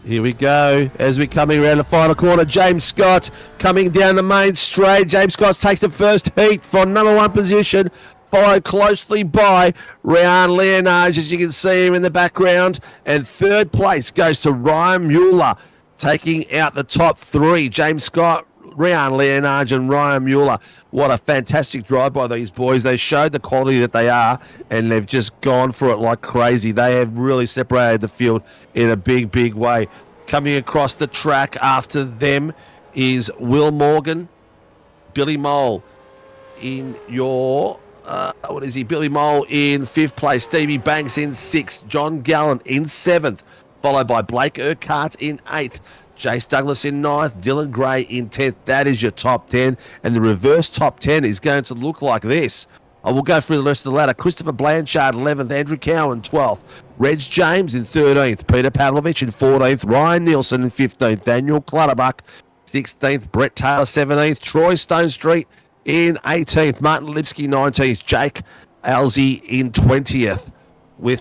Here we go. As we're coming around the final corner, James Scott coming down the main straight. James Scott takes the first heat for number 1 position, followed closely by Ryan Leonage, as you can see him in the background. And third place goes to Ryan Mueller, taking out the top 3. James Scott, Ryan Leonage and Ryan Mueller. What a fantastic drive by these boys. They showed the quality that they are, and they've just gone for it like crazy. They have really separated the field in a big, big way. Coming across the track after them is Will Morgan, Billy Mole in your... what is he? Billy Mole in 5th place. Stevie Banks in 6th. John Gallen in 7th. Followed by Blake Urquhart in 8th. Jace Douglas in 9th. Dylan Gray in 10th. That is your top 10. And the reverse top 10 is going to look like this. I will go through the rest of the ladder. Christopher Blanchard, 11th. Andrew Cowan, 12th. Reg James in 13th. Peter Pavlovich in 14th. Ryan Nielsen in 15th. Daniel Clutterbuck, 16th. Brett Taylor, 17th. Troy Stone Street in 18th. Martin Lipsky, 19th. Jake Alzi in 20th. With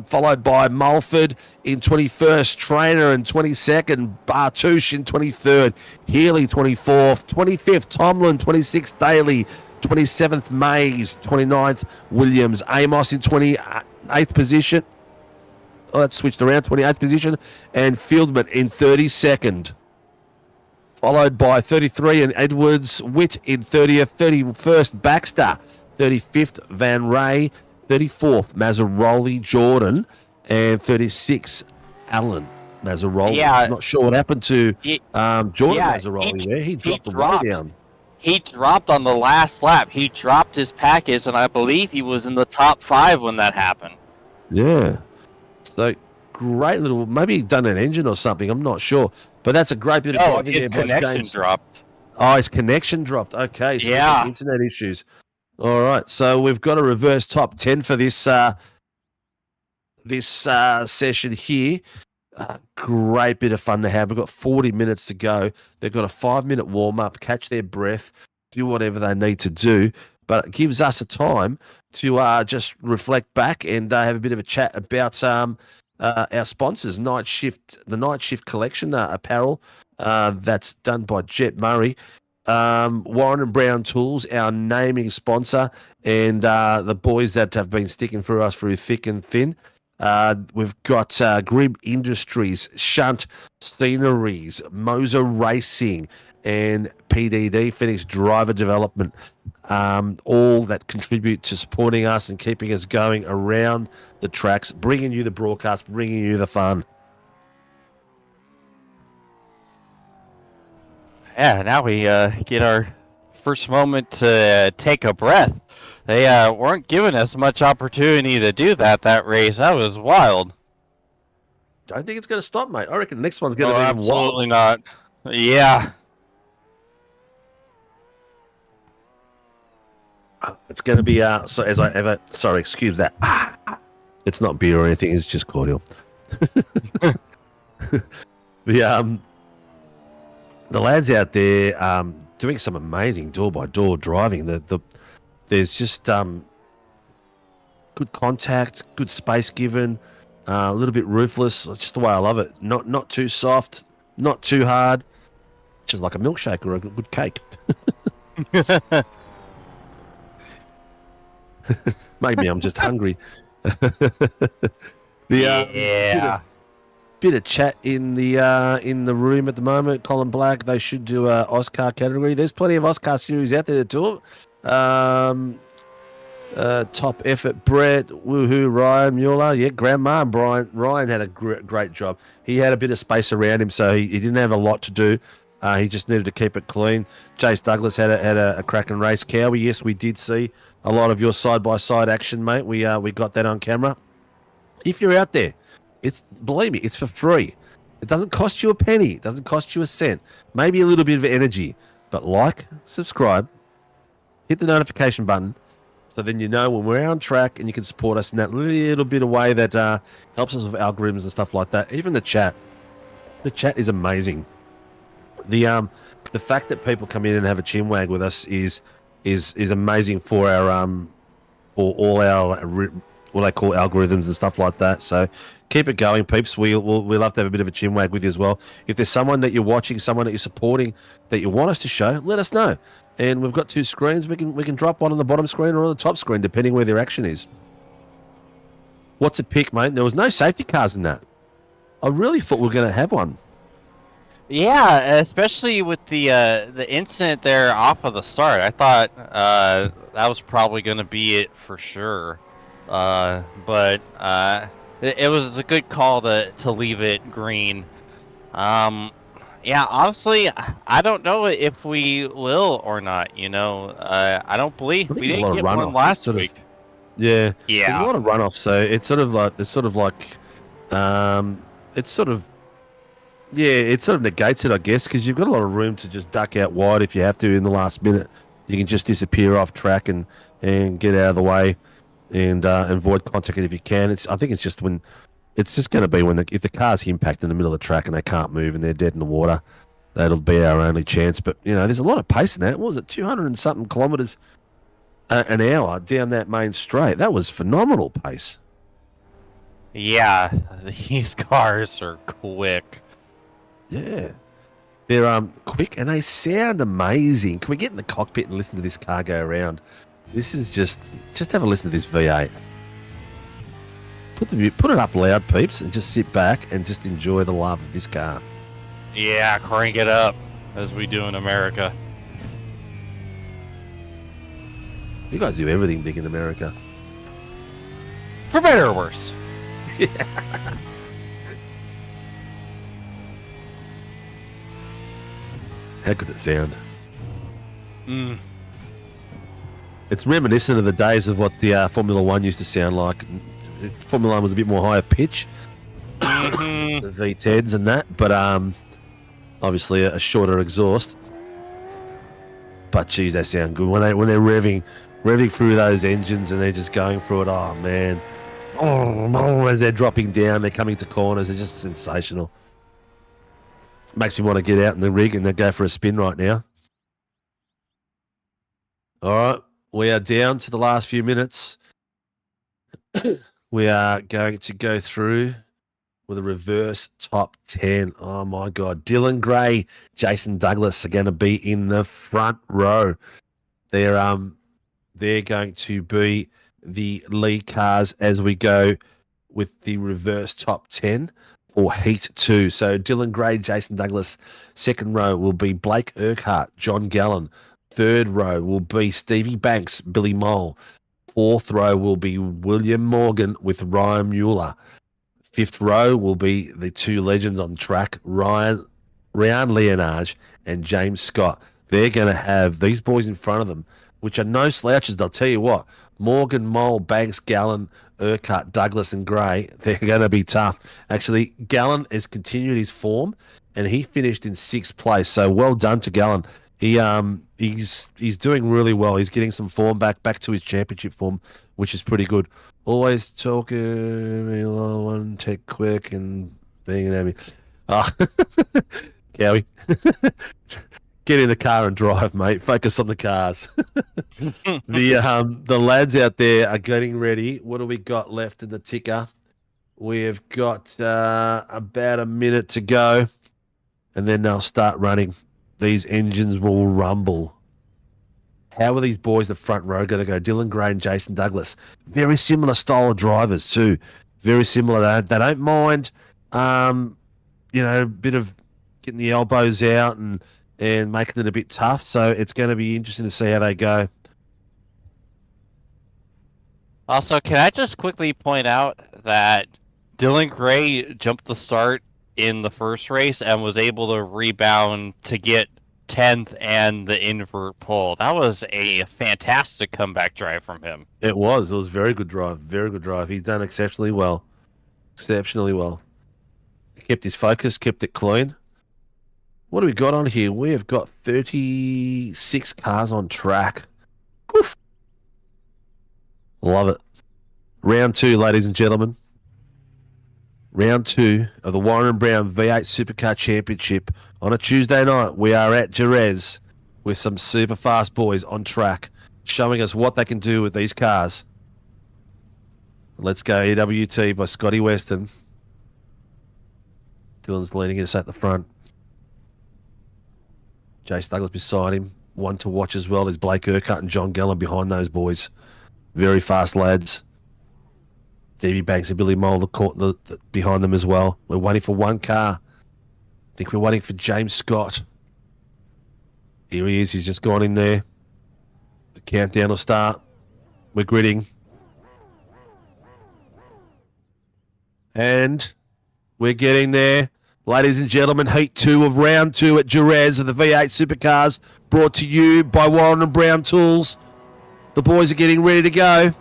followed by Mulford in 21st, Trainer in 22nd, Bartouche in 23rd, Healy 24th, 25th, Tomlin 26th, Daly 27th, Mays 29th, Williams, Amos in 28th position, Oh, that's switched around, 28th position, and Fieldman in 32nd. Followed by 33 and Edwards, Witt in 30th, 31st Baxter, 35th Van Ray, 34th Mazzaroli Jordan, and 36 Allen Mazzaroli. Yeah. Not sure what happened to Jordan Mazzaroli there. He dropped way down. He dropped on the last lap. He dropped his package, and I believe he was in the top 5 when that happened. Yeah. So great little, maybe he'd done an engine or something. I'm not sure. But that's a great bit of driving his there by connection James. dropped. Oh, his connection dropped. Okay, so Yeah. internet issues. All right, so we've got a reverse top 10 for this session here. Great bit of fun to have. We've got 40 minutes to go. They've got a 5-minute warm-up, catch their breath, do whatever they need to do. But it gives us a time to just reflect back and have a bit of a chat about our sponsors, the Night Shift Collection apparel that's done by Jet Murray, Warren and Brown Tools, our naming sponsor, and the boys that have been sticking for us through thick and thin. We've got Grib Industries, Shunt Sceneries, mozaracing, and PDD, Phoenix Driver Development, all that contribute to supporting us and keeping us going around the tracks, bringing you the broadcast, bringing you the fun. Yeah, now we get our first moment to take a breath. They weren't giving us much opportunity to do that race. That was wild. Don't think it's going to stop, mate. I reckon the next one's going to be absolutely not. Yeah. It's going to be excuse that. It's not beer or anything. It's just cordial. The lads out there doing some amazing door-by-door driving. There's just good contact, good space given, a little bit ruthless. It's just the way I love it. Not too soft, not too hard. Just like a milkshake or a good cake. Maybe I'm just hungry. Bit of chat in the room at the moment. Colin Black, they should do a Oscar category. There's plenty of Oscar series out there to do it. Top effort, Brett, woohoo, Ryan Mueller, yeah, Grandma and Ryan had a great job. He had a bit of space around him, so he didn't have a lot to do. He just needed to keep it clean. Jace Douglas had a cracking race. Cowie, yes, we did see a lot of your side-by-side action, mate. We got that on camera. If you're out there, believe me, it's for free. It doesn't cost you a penny. It doesn't cost you a cent. Maybe a little bit of energy. But like, subscribe, hit the notification button, so then you know when we're on track and you can support us in that little bit of way that helps us with algorithms and stuff like that. Even the chat. The chat is amazing. The fact that people come in and have a chinwag with us is amazing for our for all our what I call algorithms and stuff like that. So keep it going, peeps. We'll love to have a bit of a chinwag with you as well. If there's someone that you're watching, someone that you're supporting, that you want us to show, let us know. And we've got 2 screens. We can drop one on the bottom screen or on the top screen, depending where their action is. What's a pick, mate? There was no safety cars in that. I really thought we were going to have one. Yeah, especially with the incident there off of the start. I thought that was probably going to be it for sure. But it was a good call to leave it green. Yeah, honestly, I don't know if we will or not. I don't believe we didn't get one last week. Yeah, yeah, there's a lot of runoff. So it sort of negates it, I guess, because you've got a lot of room to just duck out wide if you have to in the last minute. You can just disappear off track and get out of the way and avoid contact if you can. I think it's just when it's just going to be if the car's impact in the middle of the track and they can't move and they're dead in the water, that'll be our only chance. But there's a lot of pace in that. What was it, 200 and something kilometers an hour down that main straight? That was phenomenal pace. Yeah, these cars are quick. Yeah, they're quick and they sound amazing. Can we get in the cockpit and listen to this car go around? This is just have a listen to this V8. Put it up loud, peeps, and just sit back and just enjoy the love of this car. Yeah, crank it up, as we do in America. You guys do everything big in America. For better or worse. How good it sound? Mm. It's reminiscent of the days of what the Formula One used to sound like. Formula One was a bit more higher pitch, the V10s and that, but obviously a shorter exhaust. But geez, they sound good when they're revving through those engines and they're just going through it. Oh man, as they're dropping down, they're coming to corners. They're just sensational. Makes me want to get out in the rig and then go for a spin right now. All right, we are down to the last few minutes. We are going to go through with a reverse top 10. Oh my God. Dylan Gray, Jason Douglas are going to be in the front row. They're going to be the lead cars as we go with the reverse top 10 for Heat 2. So Dylan Gray, Jason Douglas. Second row will be Blake Urquhart, John Gallen. Third row will be Stevie Banks, Billy Mole. Fourth row will be William Morgan with Ryan Mueller. Fifth row will be the two legends on track, Ryan Leonage and James Scott. They're going to have these boys in front of them, which are no slouches. I'll tell you what, Morgan, Mole, Banks, Gallen, Urquhart, Douglas and Gray, they're going to be tough. Actually, Gallen has continued his form and he finished in 6th place. So well done to Gallen. He's doing really well. He's getting some form back to his championship form, which is pretty good. Always talking, one take quick and being an enemy. Cowie. Get in the car and drive, mate. Focus on the cars. The lads out there are getting ready. What do we got left in the ticker? We have got about a minute to go, and then they'll start running. These engines will rumble. How are these boys, the front row, going to go? Dylan Gray and Jason Douglas. Very similar style of drivers too. Very similar. They don't mind, a bit of getting the elbows out and making it a bit tough. So it's going to be interesting to see how they go. Also, can I just quickly point out that Dylan Gray jumped the start in the first race and was able to rebound to get 10th and the invert pole. That was a fantastic comeback drive from him. It was very good drive. Very good drive. He's done exceptionally well. He kept his focus, kept it clean. What do we got on here? We have got 36 cars on track. Oof. Love it. Round 2, ladies and gentlemen. Round 2 of the Warren Brown V8 Supercar Championship. On a Tuesday night, we are at Jerez with some super fast boys on track, showing us what they can do with these cars. Let's go EWT by Scotty Weston. Dylan's leading us at the front. Jace Douglas beside him. One to watch as well is Blake Urquhart and John Gallen behind those boys. Very fast lads. Stevie Banks and Billy Mole the behind them as well. We're waiting for one car. I think we're waiting for James Scott. Here he is. He's just gone in there. The countdown will start. We're gridding. And we're getting there. Ladies and gentlemen, Heat 2 of Round 2 at Jerez of the V8 Supercars, brought to you by Warren and Brown Tools. The boys are getting ready to go.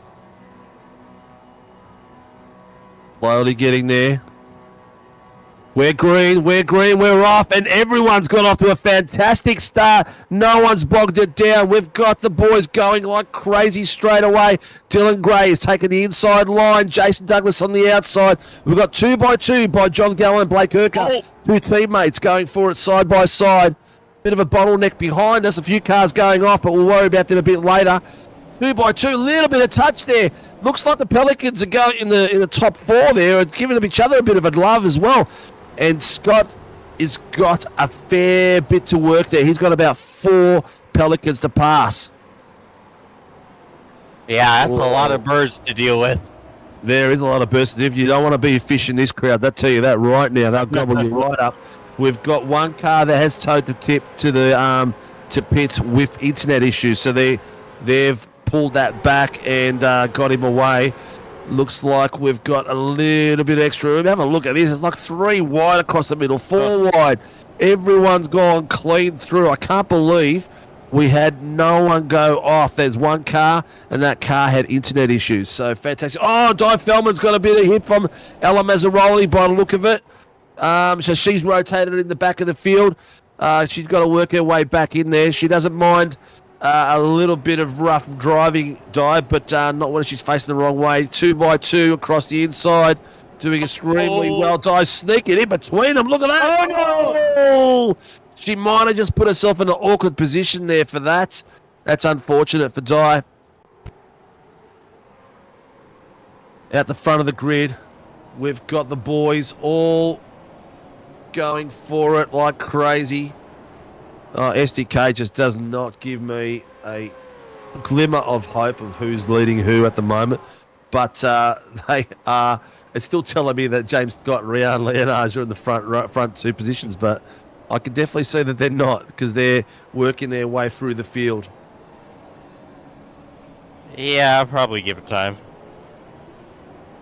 Slowly getting there. We're green, we're off, and everyone's got off to a fantastic start. No one's bogged it down. We've got the boys going like crazy straight away. Dylan Gray is taking the inside line. Jason Douglas on the outside. We've got 2x2 by John Gallen and Blake Urquhart. Two teammates going for it side by side. Bit of a bottleneck behind us. A few cars going off, but we'll worry about them a bit later. 2x2, little bit of touch there. Looks like the Pelicans are going in the top 4 there, and giving each other a bit of a love as well. And Scott has got a fair bit to work there. He's got about 4 Pelicans to pass. Yeah, that's a lot of birds to deal with. There is a lot of bursts. If you don't want to be a fish in this crowd, they'll tell you that right now. They'll gobble you right up. We've got one car that has towed the tip to the to pits with internet issues, so they've pulled that back and got him away. Looks like we've got a little bit extra room. Have a look at this. It's like 3 wide across the middle, 4 wide. Everyone's gone clean through. I can't believe we had no one go off. There's one car, and that car had internet issues. So fantastic. Oh, Di Feldman's got a bit of hit from Ella Mazzaroli by the look of it. So she's rotated in the back of the field. She's got to work her way back in there. She doesn't mind a little bit of rough driving, Di, but not when she's facing the wrong way. 2x2 across the inside, doing extremely well. Di sneaking in between them. Look at that. Oh, no! She might have just put herself in an awkward position there for that. That's unfortunate for Di. At the front of the grid, we've got the boys all going for it like crazy. Oh, SDK just does not give me a glimmer of hope of who's leading who at the moment. But they are. It's still telling me that James Scott and Rian Leonage are in the front 2 positions, but I can definitely see that they're not because they're working their way through the field. Yeah, I'll probably give it time.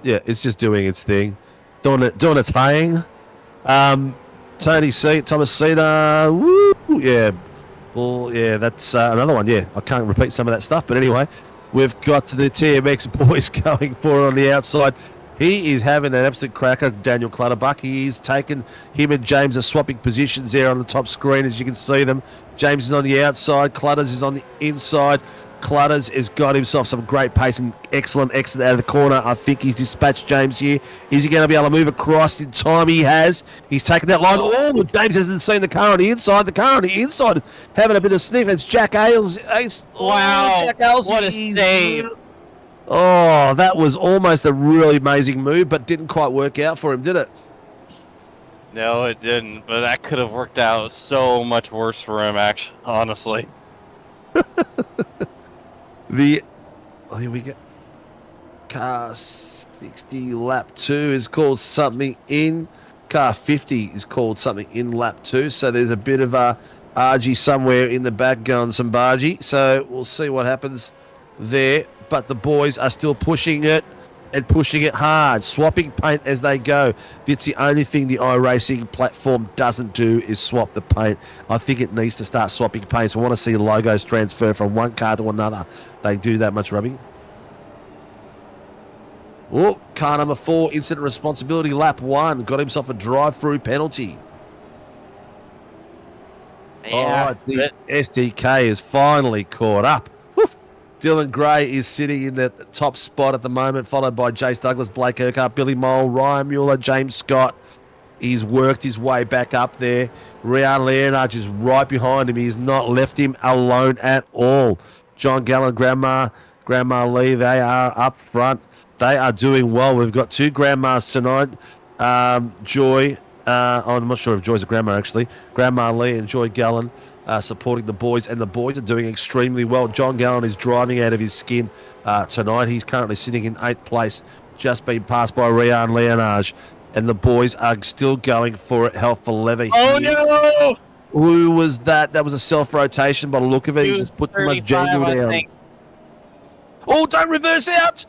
Yeah, it's just doing its thing, doing its thing. Thomas Cena, woo, yeah. Well, yeah, that's another one. Yeah, I can't repeat some of that stuff, but anyway, we've got the TMX boys going for it on the outside. He is having an absolute cracker, Daniel Clutterbuck. He's taken him and James are swapping positions there on the top screen, as you can see them. James is on the outside, Clutters is on the inside. Clutters has got himself some great pace and excellent exit out of the corner. I think he's dispatched James here. Is he going to be able to move across in time? He has. He's taken that line. Oh, James hasn't seen the car on the inside. The car on the inside is having a bit of sniff. It's Jack Ailes. Wow. Jack Ailes. What a save. Oh, that was almost a really amazing move, but didn't quite work out for him, did it? No, it didn't. But that could have worked out so much worse for him, actually, honestly. Here we go. Car 60 lap 2 is called something in. Car 50 is called something in lap 2. So there's a bit of a RG somewhere in the back going some bargy. So we'll see what happens there. But the boys are still pushing it and pushing it hard, swapping paint as they go. It's the only thing the iRacing platform doesn't do is swap the paint. I think it needs to start swapping paints. I want to see logos transfer from one car to another. They do that much rubbing. Oh, car number 4, incident responsibility, lap 1. Got himself a drive-through penalty. Yeah, the STK is finally caught up. Dylan Gray is sitting in the top spot at the moment, followed by Jace Douglas, Blake Urquhart, Billy Mole, Ryan Mueller, James Scott. He's worked his way back up there. Rian Leonage is right behind him. He's not left him alone at all. John Gallen, Grandma Lee, they are up front. They are doing well. We've got 2 grandmas tonight. Joy, I'm not sure if Joy's a grandma actually. Grandma Lee and Joy Gallen. Supporting the boys, and the boys are doing extremely well. John Gallen is driving out of his skin tonight. He's currently sitting in 8th place, just been passed by Rian Leonage, and the boys are still going for it. Hell for leather. Oh, no! Who was that? That was a self-rotation by the look of it. He just put too much jangle down. Oh, don't reverse out!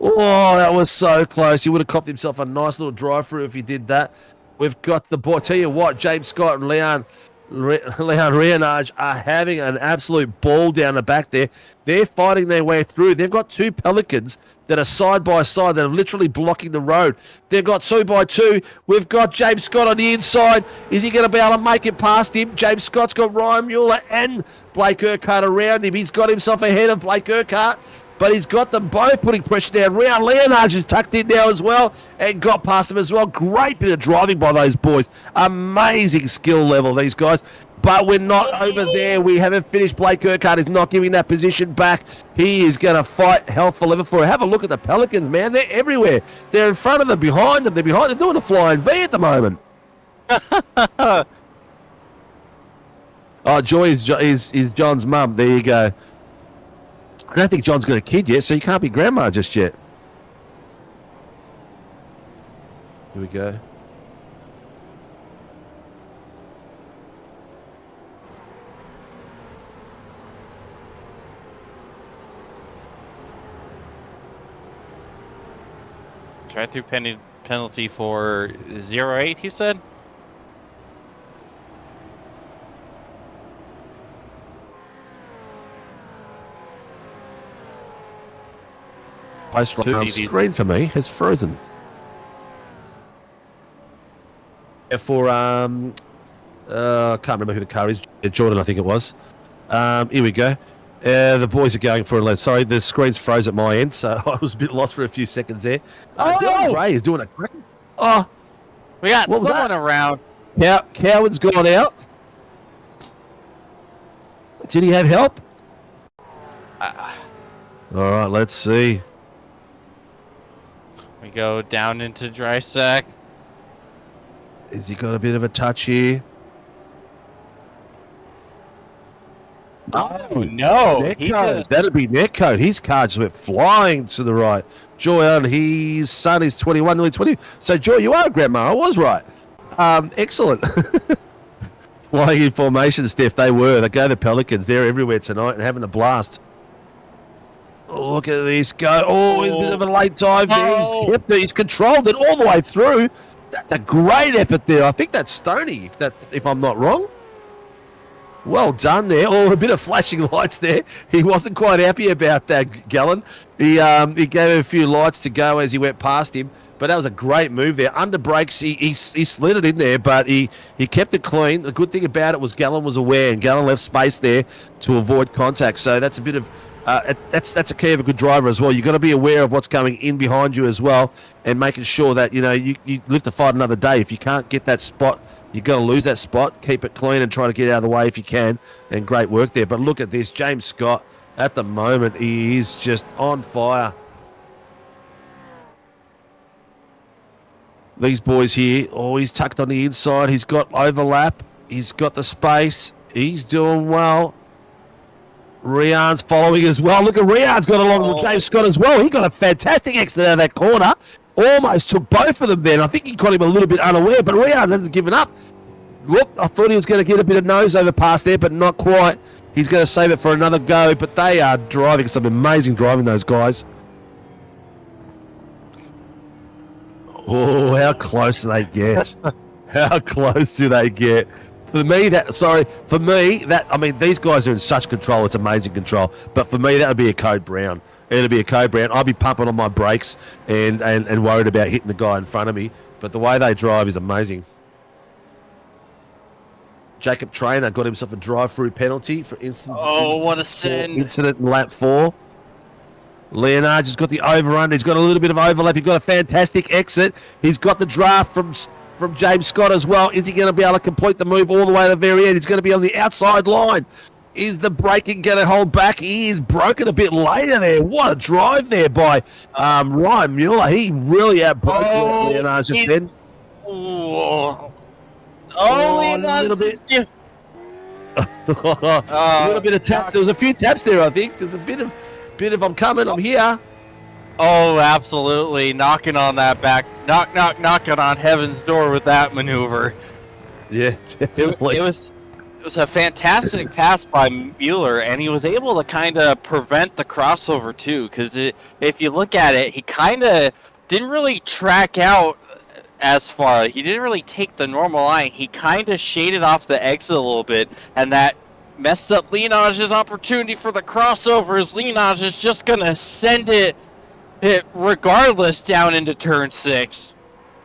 Oh, that was so close. He would have copped himself a nice little drive-through if he did that. We've got the boy. Tell you what, James Scott and Leon Rianage are having an absolute ball down the back there. They're fighting their way through. They've got 2 Pelicans that are side by side that are literally blocking the road. They've got 2x2. We've got James Scott on the inside. Is he going to be able to make it past him? James Scott's got Ryan Mueller and Blake Urquhart around him. He's got himself ahead of Blake Urquhart, but he's got them both putting pressure down. Rian Leonage is tucked in now as well and got past him as well. Great bit of driving by those boys. Amazing skill level, these guys. But we're not over there. We haven't finished. Blake Urquhart is not giving that position back. He is going to fight hell for leather for it. Have a look at the Pelicans, man. They're everywhere. They're in front of them, behind them. They're behind them. They're doing a flying V at the moment. Oh, Joy is John's mum. There you go. I don't think John's got a kid yet, so you can't be grandma just yet. Here we go. Drive-through penalty for 08, he said? Post round screen for me has frozen. For I can't remember who the car is. Jordan, I think it was. Here we go. The boys are going for a lead. Sorry, the screen's froze at my end, so I was a bit lost for a few seconds there. Dylan Gray is doing a great. Oh, we got someone around. Coward's gone out. Did he have help? All right, let's see. We go down into dry sack. Has he got a bit of a touch here? Oh no! That'd be Netcode. His car just went flying to the right. Joy on his son is 21, nearly 20. So Joy, you are grandma. I was right. Excellent. Flying in formation, Steph. They were. They go the Pelicans. They're everywhere tonight and having a blast. Oh, look at this go. Oh, he's a bit of a late dive there. He's controlled it all the way through. That's a great effort there. I think that's Stoney, if I'm not wrong. Well done there. Oh, a bit of flashing lights there. He wasn't quite happy about that, Gallen. He gave him a few lights to go as he went past him, but that was a great move there. Under brakes, he slid it in there, but he kept it clean. The good thing about it was Gallen was aware, and Gallen left space there to avoid contact. So that's a bit of that's a key of a good driver as well. You've got to be aware of what's coming in behind you as well, and making sure that you live to fight another day. If you can't get that spot, you're going to lose that spot. Keep it clean and try to get out of the way if you can. And great work there. But look at this. James Scott, at the moment, he is just on fire. These boys here, he's tucked on the inside. He's got overlap. He's got the space. He's doing well. Rian's following as well. Look at Rian's got along with James Scott as well. He got a fantastic exit out of that corner. Almost took both of them then. I think he caught him a little bit unaware, but Rian hasn't given up. Whoop, I thought he was going to get a bit of nose over past there, but not quite. He's going to save it for another go, but they are driving some amazing driving, those guys. Oh, how close do they get? How close do they get? For me, these guys are in such control. It's amazing control. But for me, that would be a code brown. It'll be a code brown. I'll be pumping on my brakes and worried about hitting the guy in front of me. But the way they drive is amazing. Jacob Trainer got himself a drive-through penalty for instance. Oh, what a sin. Incident in lap 4. Leonard just got the overrun. He's got a little bit of overlap. He's got a fantastic exit. He's got the draft from James Scott as well. Is he going to be able to complete the move all the way to the very end? He's going to be on the outside line. Is the braking going to hold back? He is broken a bit later there. What a drive there by Ryan Mueller. He really outbroke Leonard just then. A little bit. A little bit of taps. There was a few taps there, I think. There's a bit of I'm coming, I'm here. Oh, absolutely. Knocking on that back. Knocking on heaven's door with that maneuver. Yeah, definitely. It was a fantastic pass by Mueller, and he was able to kind of prevent the crossover too, because if you look at it, he kind of didn't really track out as far. He didn't really take the normal line. He kind of shaded off the exit a little bit, and that messed up Leonage's opportunity for the crossover, as Leonage is just going to send it regardless down into turn 6.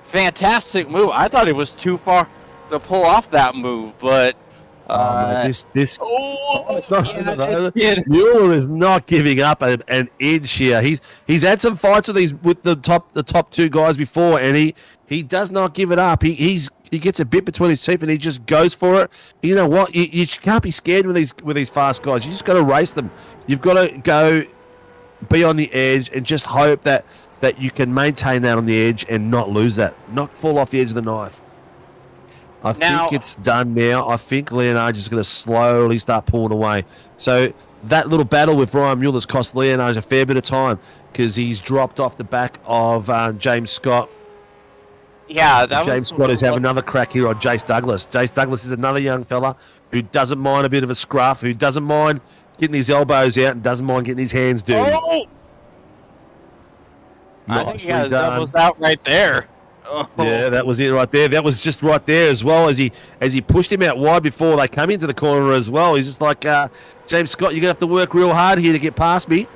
Fantastic move. I thought it was too far to pull off that move, but it's not. Mueller is not giving up an inch here. He's had some fights with the top two guys before, and he does not give it up. He gets a bit between his teeth and he just goes for it. You know what? You can't be scared with these fast guys. You just got to race them. You've got to go be on the edge and just hope that you can maintain that on the edge and not lose that, not fall off the edge of the knife. I think it's done now. I think Leonard is going to slowly start pulling away. So that little battle with Ryan Mueller's cost Leonard a fair bit of time because he's dropped off the back of James Scott. Yeah, that James was Scott is having another crack here on Jace Douglas. Jace Douglas is another young fella who doesn't mind a bit of a scruff, who doesn't mind getting his elbows out and doesn't mind getting his hands dirty. Oh! I think Nicely yeah, that done. was out right there. Oh. Yeah, that was it right there. That was just right there as well as he pushed him out wide before they come into the corner as well. He's just like, James Scott, you're going to have to work real hard here to get past me.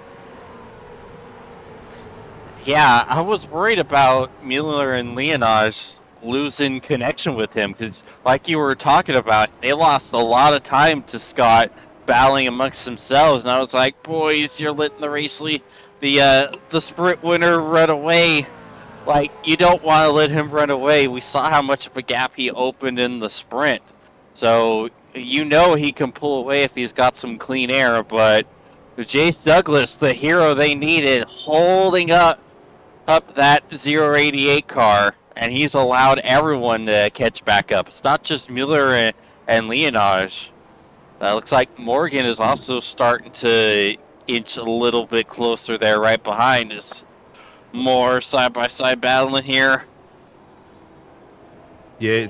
Yeah, I was worried about Mueller and Leonage losing connection with him because, like you were talking about, they lost a lot of time to Scott battling amongst themselves, and I was like, boys, you're letting the race lead, the sprint winner run away. Like, you don't want to let him run away. We saw how much of a gap he opened in the sprint. So, you know he can pull away if he's got some clean air, but Jace Douglas, the hero they needed, holding up that 088 car, and he's allowed everyone to catch back up. It's not just Mueller and Leonage. Looks like Morgan is also starting to inch a little bit closer there right behind us. More side-by-side battling here. Yeah,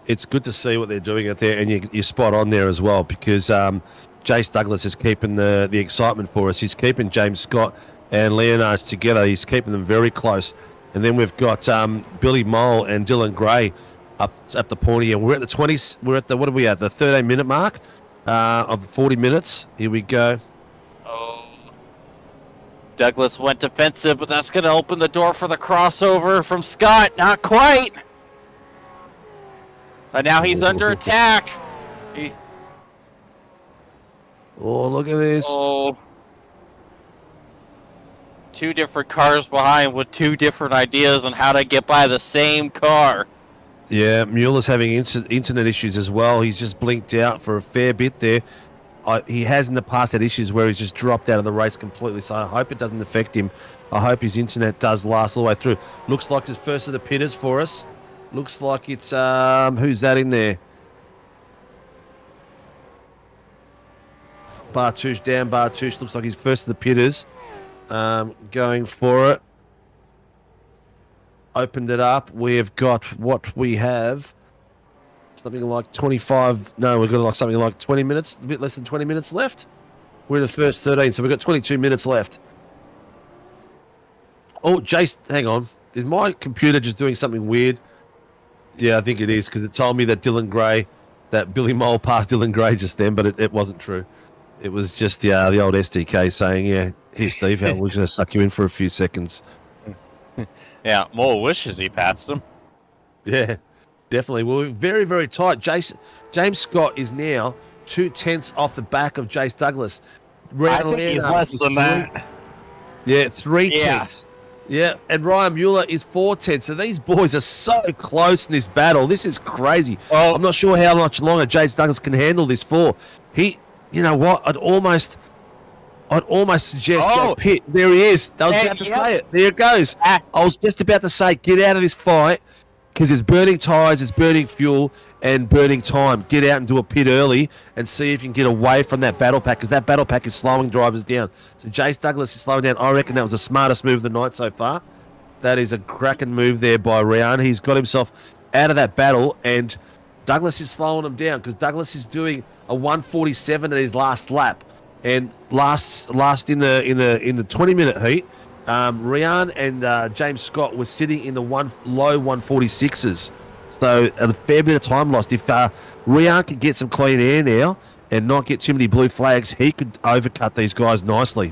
it's good to see what they're doing out there, and you're spot on there as well because Jace Douglas is keeping the excitement for us. He's keeping James Scott and Leonage together. He's keeping them very close. And then we've got Billy Mole and Dylan Gray up at the point here. We're at the 20s. We're at the, what are we at? The 13-minute mark of 40 minutes. Here we go. Oh. Douglas went defensive, but that's going to open the door for the crossover from Scott. Not quite. And now he's under attack. Oh, look at this. Oh. Two different cars behind with two different ideas on how to get by the same car. Yeah, Mueller's having internet issues as well. He's just blinked out for a fair bit there. He has in the past had issues where he's just dropped out of the race completely, so I hope it doesn't affect him. I hope his internet does last all the way through. Looks like it's first of the pitters for us. Looks like it's, who's that in there? Bartouche, down Bartouche. Looks like he's first of the pitters. Going for it. Opened it up. We've got what we have. Something like 25. No, we've got like something like 20 minutes, a bit less than 20 minutes left. We're in the first 13, so we've got 22 minutes left. Oh, Jace, hang on. Is my computer just doing something weird? Yeah, I think it is because it told me that that Billy Mole passed Dylan Gray just then, but it wasn't true. It was just the old SDK saying, yeah, here, Steve, we're going to suck you in for a few seconds. Yeah, Mole wishes he passed him. Yeah, definitely. Well, we're very, very tight. James Scott is now 2/10 off the back of Jace Douglas. I think he's less than that. Yeah, 3/10. Yeah, and Ryan Mueller is 4/10. So these boys are so close in this battle. This is crazy. Oh. I'm not sure how much longer Jace Douglas can handle this for. You know what? I'd almost suggest go pit. There he is. I was about to say it. There it goes. I was just about to say, get out of this fight because there's burning tyres, there's burning fuel, and burning time. Get out and do a pit early and see if you can get away from that battle pack because that battle pack is slowing drivers down. So Jace Douglas is slowing down. I reckon that was the smartest move of the night so far. That is a cracking move there by Ryan. He's got himself out of that battle, and Douglas is slowing him down because Douglas is doing a 147 at his last lap. And last in the 20-minute heat, Ryan and James Scott were sitting in the low 146s. So a fair bit of time lost. If Ryan could get some clean air now and not get too many blue flags, he could overcut these guys nicely.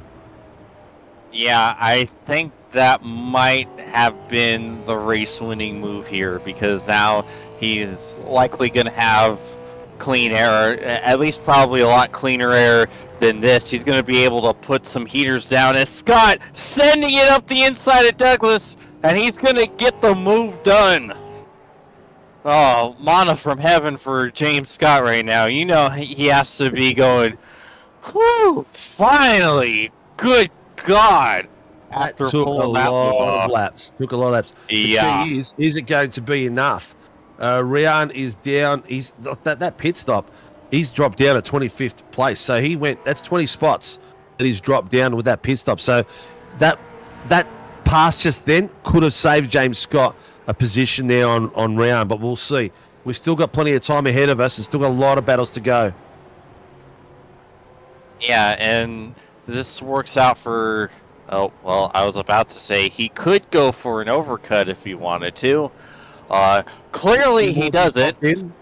Yeah, I think that might have been the race-winning move here because now he's likely going to have clean air, at least probably a lot cleaner air than this. He's going to be able to put some heaters down as Scott sending it up the inside of Douglas, and he's going to get the move done. Oh, mana from heaven for James Scott right now. You know he has to be going, whew, finally, good God. After Took a lot of laps. Yeah. The thing is it going to be enough? Ryan is down. He's that pit stop. He's dropped down at 25th place. So that's 20 spots that he's dropped down with that pit stop. So that passed just then could have saved James Scott a position there on round, but we'll see. We've still got plenty of time ahead of us and still got a lot of battles to go. Yeah, and this works out for... Oh, well, I was about to say he could go for an overcut if he wanted to. Clearly he doesn't.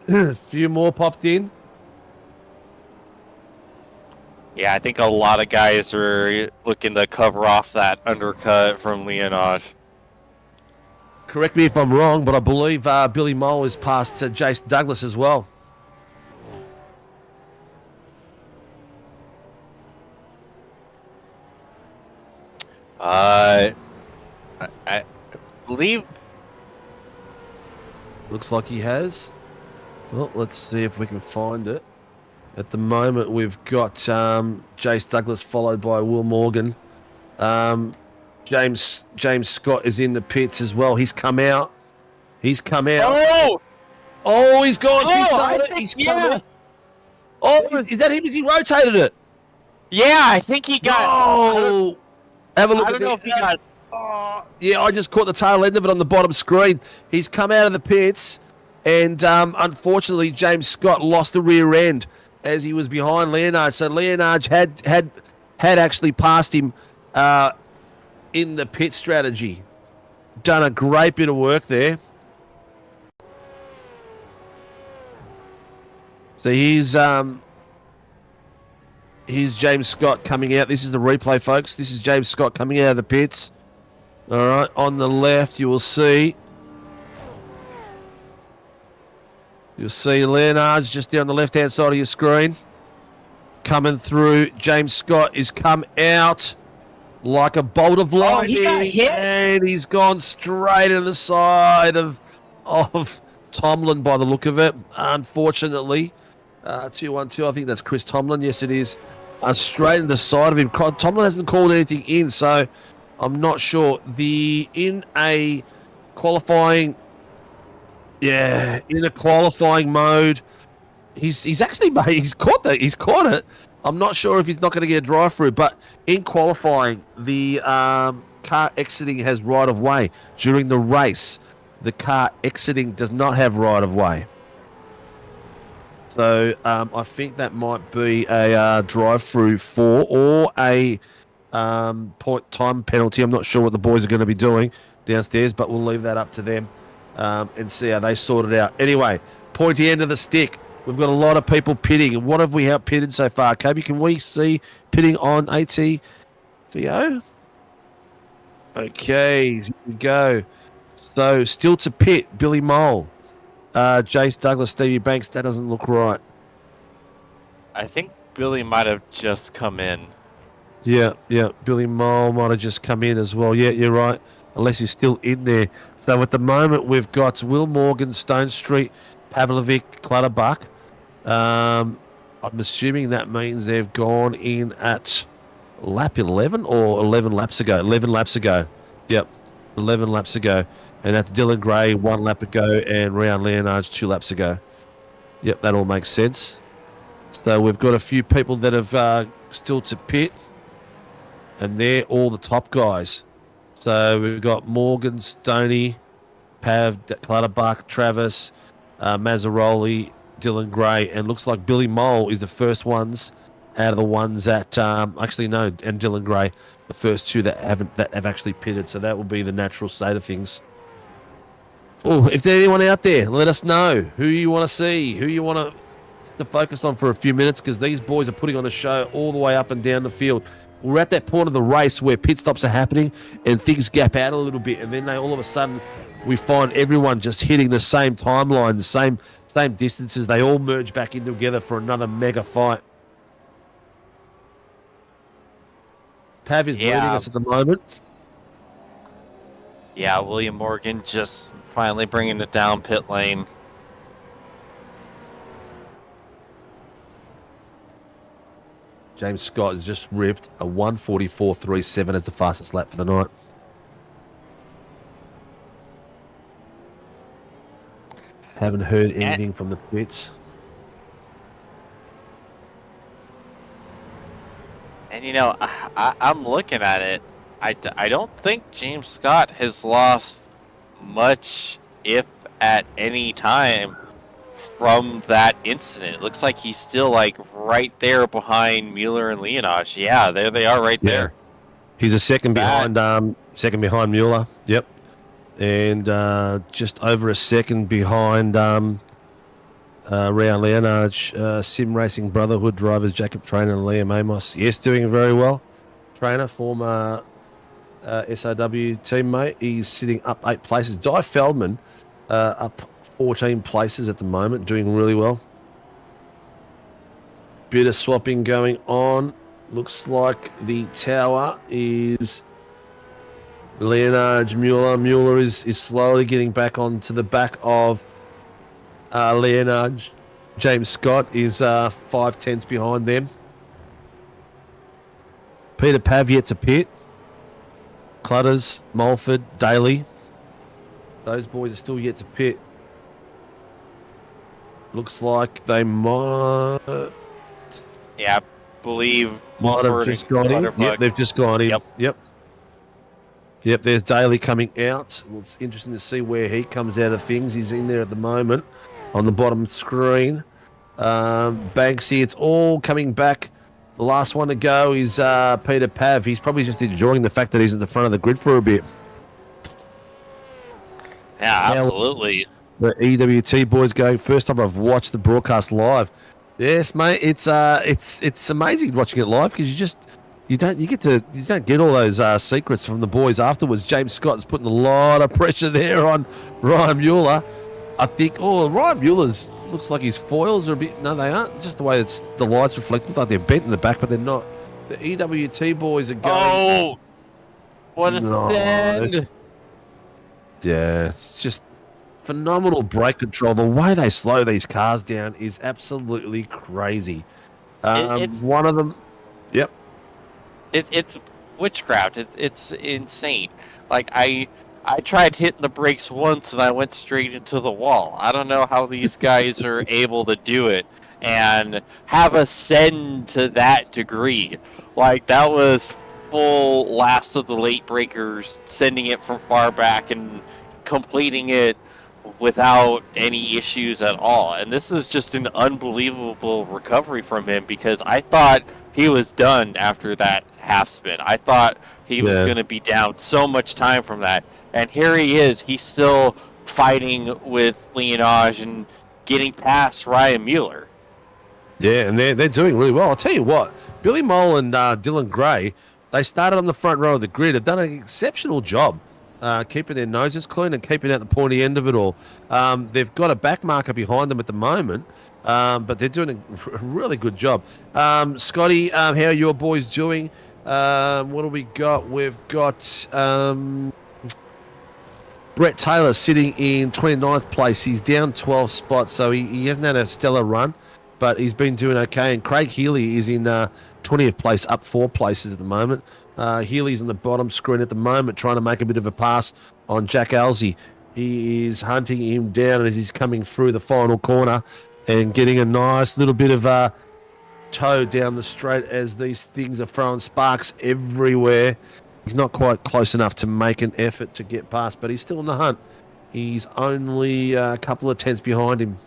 A few more popped in. Yeah, I think a lot of guys are looking to cover off that undercut from Leonage. Correct me if I'm wrong, but I believe Billy Mole is past Jace Douglas as well. I believe... Looks like he has. Well, let's see if we can find it. At the moment, we've got Jace Douglas followed by Will Morgan. James Scott is in the pits as well. He's come out. He's come out. Oh, he's gone. He's come out. Oh, is that him? Has he rotated it? Yeah, I think he got... Oh! Have a look I at don't know if he got... Oh, yeah, I just caught the tail end of it on the bottom screen. He's come out of the pits, and unfortunately, James Scott lost the rear end as he was behind Leonage. So Leonage had actually passed him in the pit strategy. Done a great bit of work there. So here's James Scott coming out. This is the replay, folks. This is James Scott coming out of the pits. All right, on the left, you will see. You'll see Leonage just down the left-hand side of your screen. Coming through. James Scott is come out like a bolt of lightning. He got hit. And he's gone straight to the side of Tomlin by the look of it. Unfortunately, 2-1-2. I think that's Chris Tomlin. Yes, it is. Straight to the side of him. Tomlin hasn't called anything in, so I'm not sure. In a qualifying mode, he's caught that. He's caught it. I'm not sure if he's not going to get a drive through, but in qualifying, the car exiting has right of way. During the race, the car exiting does not have right of way. So I think that might be a drive-through or a point time penalty. I'm not sure what the boys are going to be doing downstairs, but we'll leave that up to them and see how they sort it out. Anyway, pointy end of the stick. We've got a lot of people pitting. What have we out-pitted so far? Kobe, can we see pitting on ATVO? Okay, here we go. So still to pit, Billy Mole. Jace Douglas, Stevie Banks, that doesn't look right. I think Billy might have just come in. Yeah. Billy Mole might have just come in as well. Yeah, you're right. Unless he's still in there. So at the moment, we've got Will Morgan, Stone Street, Pavlovic, Clutterbuck. I'm assuming that means they've gone in at lap 11 or 11 laps ago. 11 laps ago. Yep, 11 laps ago. And that's Dylan Gray 1 lap ago and Ryan Leonage 2 laps ago. Yep, that all makes sense. So we've got a few people that have still to pit. And they're all the top guys. So we've got Morgan, Stoney, Pav, Clutterbuck, Travis, Mazzaroli, Dylan Gray, and looks like Billy Mole is the first ones out of the ones that and Dylan Gray, the first two that have actually pitted. So that will be the natural state of things. Oh, if there's anyone out there, let us know who you want to see, who you want to focus on for a few minutes, because these boys are putting on a show all the way up and down the field. We're at that point of the race where pit stops are happening and things gap out a little bit, and then all of a sudden we find everyone just hitting the same timeline, the same distances. They all merge back in together for another mega fight. Pav is leading us at the moment. Yeah, William Morgan just finally bringing it down pit lane. James Scott has just ripped a 1:44.37 as the fastest lap for the night. Haven't heard anything from the pits. And I'm looking at it. I don't think James Scott has lost much, if at any time, from that incident. It looks like he's still like right there behind Mueller and Leonage. Yeah, there they are right there. He's a second behind Mueller. Yep. And just over a second behind Raul Leonage, Sim Racing Brotherhood drivers Jacob Trainer and Liam Amos. Yes, doing very well. Trainer, former SRW teammate. He's sitting up 8 places. Di Feldman up 14 places at the moment, doing really well. Bit of swapping going on. Looks like the tower is Leonage, Mueller. Mueller is slowly getting back onto the back of Leonage. James Scott is 5 tenths behind them. Peter Pav yet to pit. Clutters, Mulford, Daly. Those boys are still yet to pit. Looks like they might... Yeah, I believe Might have just gone in. Yep, they've just gone in. Yep, there's Daly coming out. Well, it's interesting to see where he comes out of things. He's in there at the moment on the bottom screen. Banksy, it's all coming back. The last one to go is Peter Pav. He's probably just enjoying the fact that he's at the front of the grid for a bit. Yeah, absolutely. The EWT boys going. First time I've watched the broadcast live. Yes, mate. It's amazing watching it live because you don't get all those secrets from the boys afterwards. James Scott's putting a lot of pressure there on Ryan Mueller. I think Ryan Mueller's looks like his foils are a bit. No, they aren't. Just the way the lights reflect, look like they're bent in the back, but they're not. The EWT boys are going. Oh, what a stand! Yeah, it's just phenomenal brake control. The way they slow these cars down is absolutely crazy. It's one of them. Yep. It's witchcraft. It's insane. Like I tried hitting the brakes once and I went straight into the wall. I don't know how these guys are able to do it and have ascend to that degree. Like that was full last of the late breakers, sending it from far back and completing it without any issues at all. And this is just an unbelievable recovery from him because I thought he was done after that half spin. I thought he was going to be down so much time from that. And here he is. He's still fighting with Leonage and getting past Ryan Mueller. Yeah, and they're doing really well. I'll tell you what, Billy Mole and Dylan Gray, they started on the front row of the grid, have done an exceptional job keeping their noses clean and keeping out the pointy end of it all. They've got a back marker behind them at the moment, but they're doing a really good job. Scotty, how are your boys doing? What do we got? We've got Brett Taylor sitting in 29th place. He's down 12 spots, so he hasn't had a stellar run, but he's been doing okay. And Craig Healy is in 20th place, up 4 places at the moment. Healy's on the bottom screen at the moment, trying to make a bit of a pass on Jack Alsey. He is hunting him down as he's coming through the final corner and getting a nice little bit of toe down the straight as these things are throwing sparks everywhere. He's not quite close enough to make an effort to get past, but he's still in the hunt. He's only a couple of tenths behind him.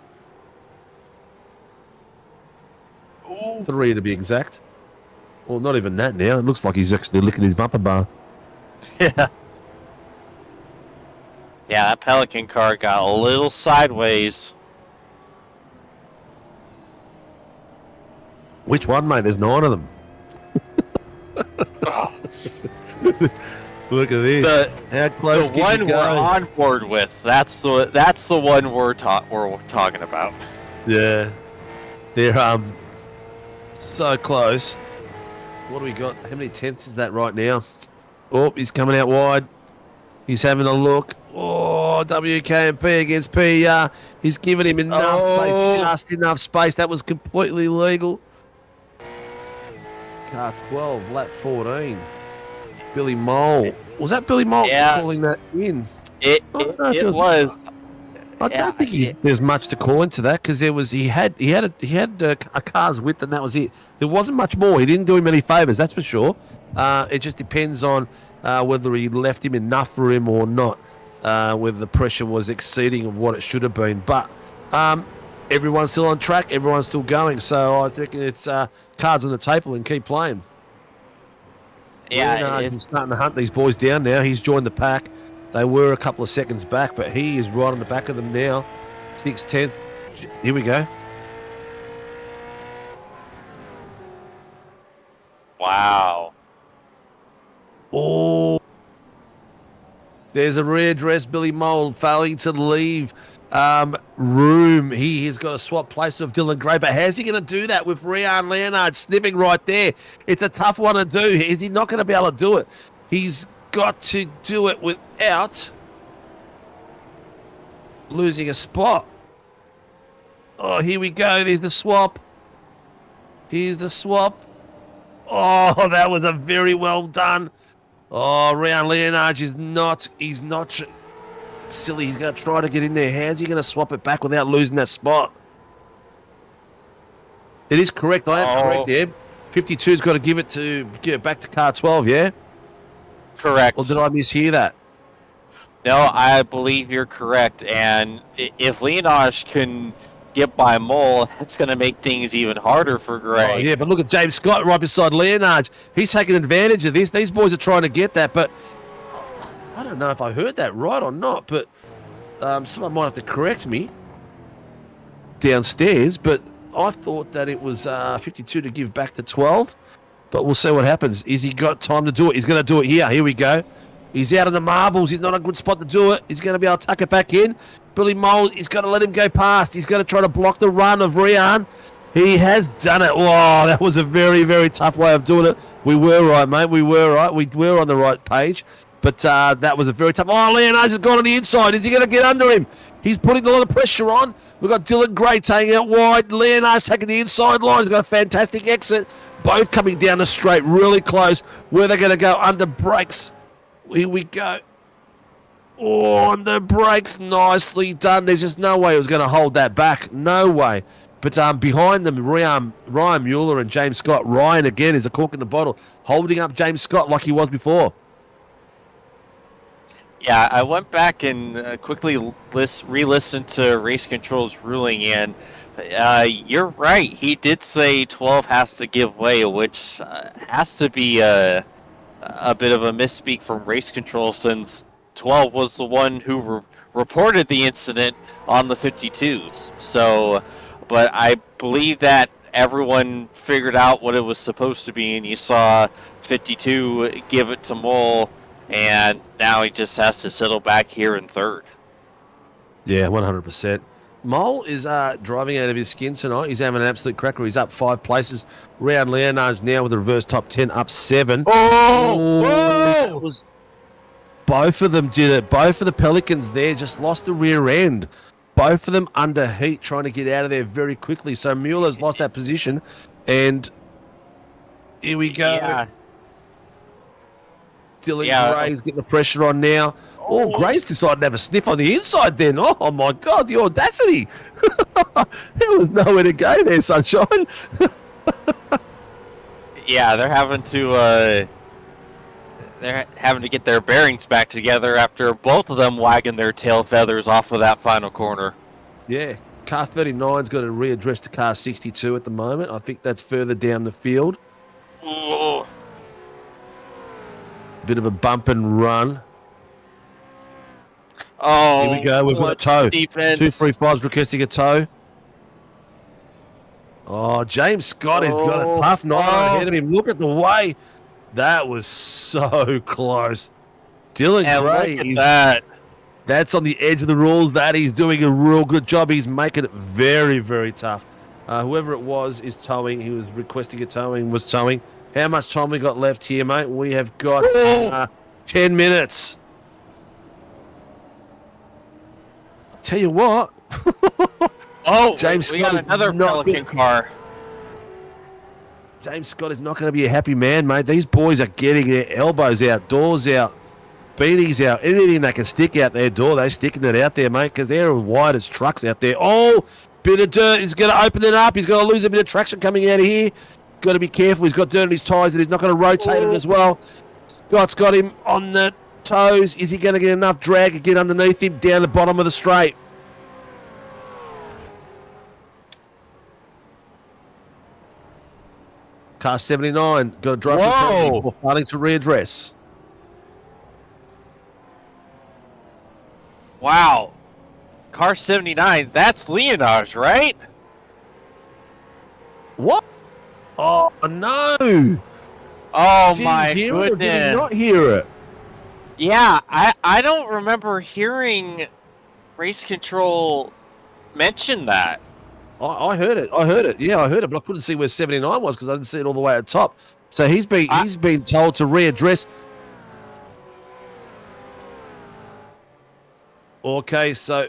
3 to be exact. Well, not even that now. It looks like he's actually licking his bumper bar. Yeah. Yeah, that Pelican car got a little sideways. Which one, mate? There's 9 of them. Look at this. How close the one we're on board with. That's the one we're talking about. Yeah. They're so close. What do we got? How many tenths is that right now? Oh, he's coming out wide. He's having a look. Oh, WKMP against PER. He's giving him enough space, just enough space. That was completely legal. Car 12, lap 14. Billy Mole. Was that Billy Mole calling that in? It was. I don't think there's much to call into that because he had a car's width and that was it. There wasn't much more. He didn't do him any favours, that's for sure. It just depends on whether he left him enough for him or not, whether the pressure was exceeding of what it should have been. But everyone's still on track. Everyone's still going. So I think it's cards on the table and keep playing. Yeah, he's starting to hunt these boys down now. He's joined the pack. They were a couple of seconds back, but he is right on the back of them now. 6th, 10th. Here we go. Wow. Oh. There's a readdress. Billy Mole failing to leave room. He has got to swap place with Dylan Gray, but how's he going to do that with Rian Leonard sniffing right there? It's a tough one to do. Is he not going to be able to do it? He's got to do it without losing a spot. Oh, here we go. There's the swap. Here's the swap. Oh, that was a very well done. Oh, Rian Leonard he's not silly. He's going to try to get in there. How's he going to swap it back without losing that spot? It is correct. I am correct, yeah. 52's got to give it back to car 12, yeah? Correct. Or did I mishear that? No, I believe you're correct. And if Leonosh can get by Mole, it's going to make things even harder for Gray. Oh, yeah, but look at James Scott right beside Leonard. He's taking advantage of this. These boys are trying to get that, but I don't know if I heard that right or not, but someone might have to correct me downstairs, but I thought that it was 52 to give back to 12, but we'll see what happens. Is he got time to do it? He's going to do it here. Here we go. He's out of the marbles. He's not a good spot to do it. He's going to be able to tuck it back in. Billy Mole, he's got to let him go past. He's got to try to block the run of Rian. He has done it. Wow, that was a very, very tough way of doing it. We were right, mate. We were right. We were on the right page. But that was a very tough... Oh, Leonard's gone on the inside. Is he going to get under him? He's putting a lot of pressure on. We've got Dylan Gray taking out wide. Leonard's taking the inside line. He's got a fantastic exit. Both coming down the straight really close. Where they're going to go under brakes. Here we go. Oh, on the brakes. Nicely done. There's just no way it was going to hold that back. No way. But behind them, Ryan Mueller and James Scott. Ryan, again, is a cork in the bottle, holding up James Scott like he was before. Yeah, I went back and quickly re-listened to Race Control's ruling, and you're right. He did say 12 has to give way, which has to be a bit of a misspeak from Race Control, since 12 was the one who reported the incident on the 52s. So, but I believe that everyone figured out what it was supposed to be, and you saw 52 give it to Mole, and now he just has to settle back here in third. Yeah, 100%. Mole is driving out of his skin tonight. He's having an absolute cracker. He's up 5 places. Round Leonard's now with a reverse top 10, up 7. Oh! Both of them did it. Both of the Pelicans there just lost the rear end. Both of them under heat, trying to get out of there very quickly. So Mueller's lost that position. And here we go. Yeah. Dylan Gray's getting the pressure on now. Oh, Gray's decided to have a sniff on the inside then. Oh, my God, the audacity. There was nowhere to go there, sunshine. Yeah, they're having to get their bearings back together after both of them wagging their tail feathers off of that final corner. Yeah, car 39's got to readdress to car 62 at the moment. I think that's further down the field. Oh. Bit of a bump and run. Oh, here we go. We've got a tow. Defense. 235's requesting a tow. Oh, James Scott has got a tough night ahead of him. Look at the way. That was so close. Dylan Gray. Look at that. That's on the edge of the rules. That he's doing a real good job. He's making it very, very tough. Whoever it was is towing. He was requesting a towing, was towing. How much time we got left here, mate? We have got 10 minutes. Tell you what. James Scott got another Pelican car. James Scott is not going to be a happy man, mate. These boys are getting their elbows out, doors out, beanies out, anything that can stick out their door, they're sticking it out there, mate, because they're as wide as trucks out there. Oh, bit of dirt. He's going to open it up. He's going to lose a bit of traction coming out of here. Got to be careful. He's got dirt on his tyres and he's not going to rotate it as well. Scott's got him on the toes. Is he going to get enough drag to get underneath him down the bottom of the straight? Car 79 got a drive Whoa! for starting to readdress. Wow. Car 79, that's Leonage, right? What? Oh, no. Oh Did my he hear it or did he goodness. not hear it? Yeah, I don't remember hearing Race Control mention that. I heard it. Yeah, I heard it, but I couldn't see where 79 was because I didn't see it all the way at the top. So he's been told to readdress. Okay, so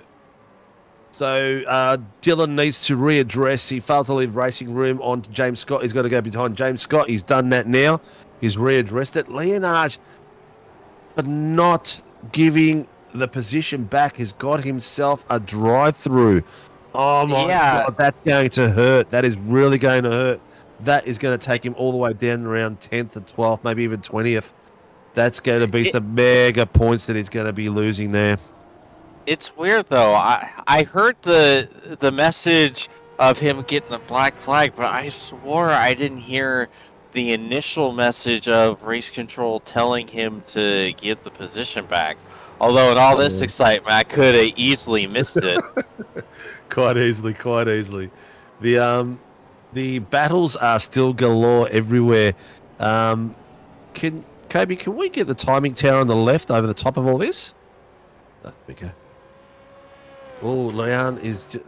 Dylan needs to readdress. He failed to leave racing room on James Scott. He's got to go behind James Scott. He's done that now. He's readdressed it. Leonage, for not giving the position back, has got himself a drive-through. Oh, my God, that's going to hurt. That is really going to hurt. That is going to take him all the way down around 10th or 12th, maybe even 20th. That's going to be some mega points that he's going to be losing there. It's weird though. I heard the message of him getting the black flag, but I swore I didn't hear the initial message of Race Control telling him to get the position back. Although in all this excitement, I could have easily missed it. Quite easily. The battles are still galore everywhere. Kobe, can we get the timing tower on the left over the top of all this? There we go. Oh, Leon is just...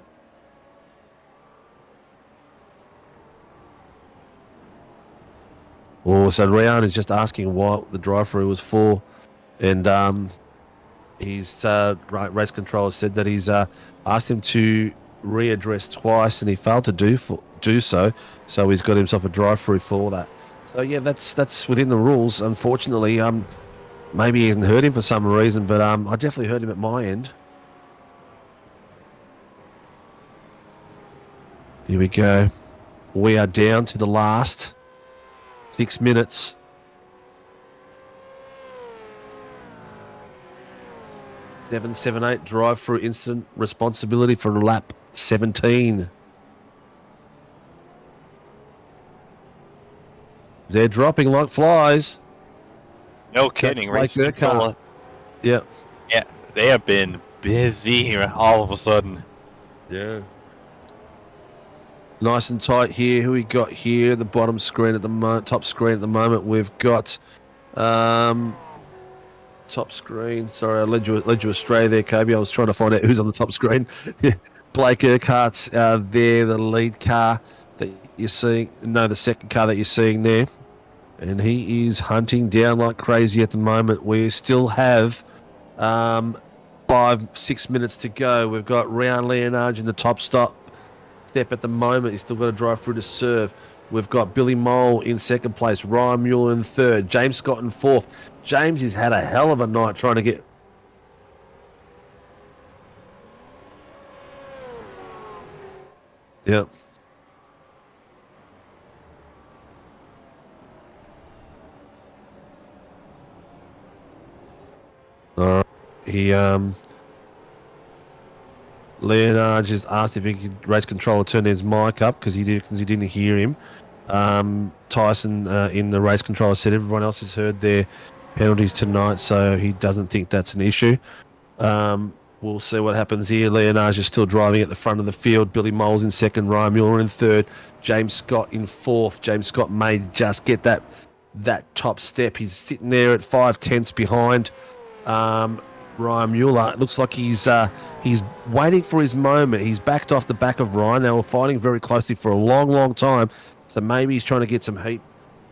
Oh, so Leon is just asking what the drive-through was for. And he's race control said that he's asked him to readdress twice and he failed to do so. So he's got himself a drive-through for that. So yeah, that's within the rules. Unfortunately, maybe he hasn't heard him for some reason, but I definitely heard him at my end. Here we go. We are down to the last 6 minutes. Seven, 8 drive-through incident responsibility for lap 17. They're dropping like flies. No kidding, Race Blake Control. Yeah. Yeah, they have been busy all of a sudden. Yeah. Nice and tight here. Who we got here? The bottom screen at the moment, top screen at the moment. We've got top screen. Sorry, I led you astray there, Kobe. I was trying to find out who's on the top screen. Blake Urquhart's there, the lead car that you're seeing. No, the second car that you're seeing there. And he is hunting down like crazy at the moment. We still have 5-6 minutes to go. We've got Ryan Leonage in the top step at the moment. He's still got to drive through to serve. We've got Billy Mole in second place, Ryan Mueller in third, James Scott in fourth. James has had a hell of a night trying to get... Yep. Leonage has asked if he could race control turn his mic up because he didn't hear him. Tyson in the race control said everyone else has heard their penalties tonight, so he doesn't think that's an issue. We'll see what happens here. Leonage is still driving at the front of the field. Billy Moles in second, Ryan Mueller in third, James Scott in fourth. James Scott may just get that top step. He's sitting there at 5/10 behind Ryan Mueller. It looks like he's waiting for his moment. He's backed off the back of Ryan. They were fighting very closely for a long time. So maybe he's trying to get some heat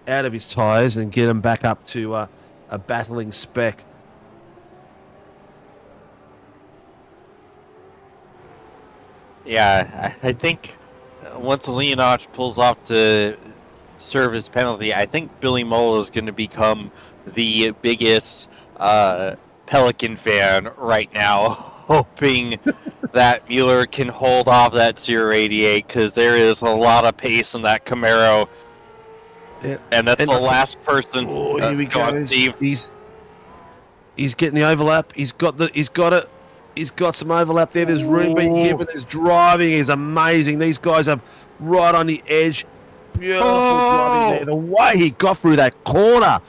out of his tyres and get him back up to a battling spec. Yeah, I think once Leonage pulls off to serve his penalty, I think Billy Mole is going to become the biggest Pelican fan right now, hoping that Mueller can hold off that 088 because there is a lot of pace in that Camaro. Yeah. And that's the last person. Oh, here we go on, go. Steve. He's getting the overlap. He's got it. He's got some overlap there. There's room being given. There's driving is amazing. These guys are right on the edge. Beautiful driving there. The way he got through that corner,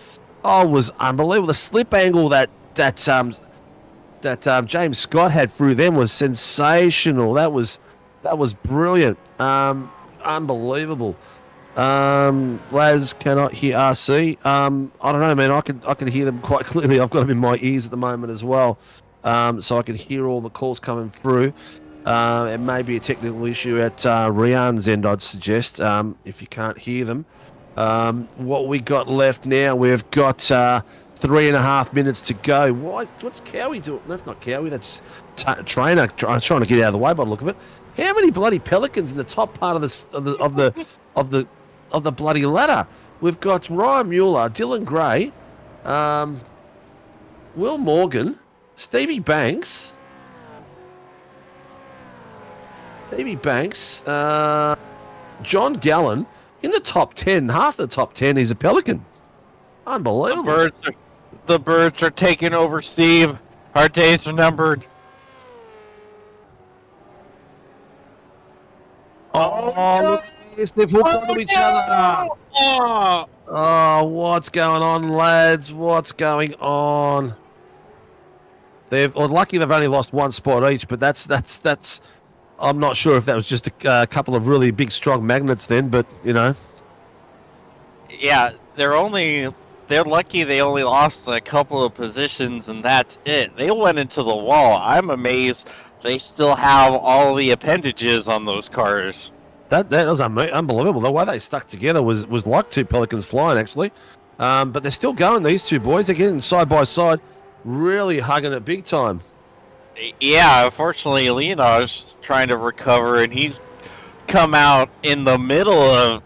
was unbelievable. The slip angle that James Scott had through them was sensational. That was brilliant. Unbelievable. Laz cannot hear RC. I don't know, man. I can hear them quite clearly. I've got them in my ears at the moment as well, so I can hear all the calls coming through. It may be a technical issue at Rian's end, I'd suggest, if you can't hear them. What we got left now, we've got 3.5 minutes to go. What's Cowie doing? That's not Cowie. That's Trainer trying to get out of the way by the look of it. How many bloody pelicans in the top part of the bloody ladder? We've got Ryan Mueller, Dylan Gray, Will Morgan, Stevie Banks, John Gallen in the top 10. Half the top 10 is a pelican. Unbelievable. The birds are taking over, Steve. Our days are numbered. Look at this. They've hooked onto each other. What's going on, lads? What's going on? Lucky they've only lost one spot each, but that's. I'm not sure if that was just a couple of really big, strong magnets then, but you know. Yeah, they're lucky they only lost a couple of positions, and that's it. They went into the wall. I'm amazed they still have all the appendages on those cars. That was unbelievable. The way they stuck together was like two pelicans flying, actually. But they're still going, these two boys. They're getting side by side, really hugging it big time. Yeah, unfortunately, Leonard's trying to recover, and he's come out in the middle of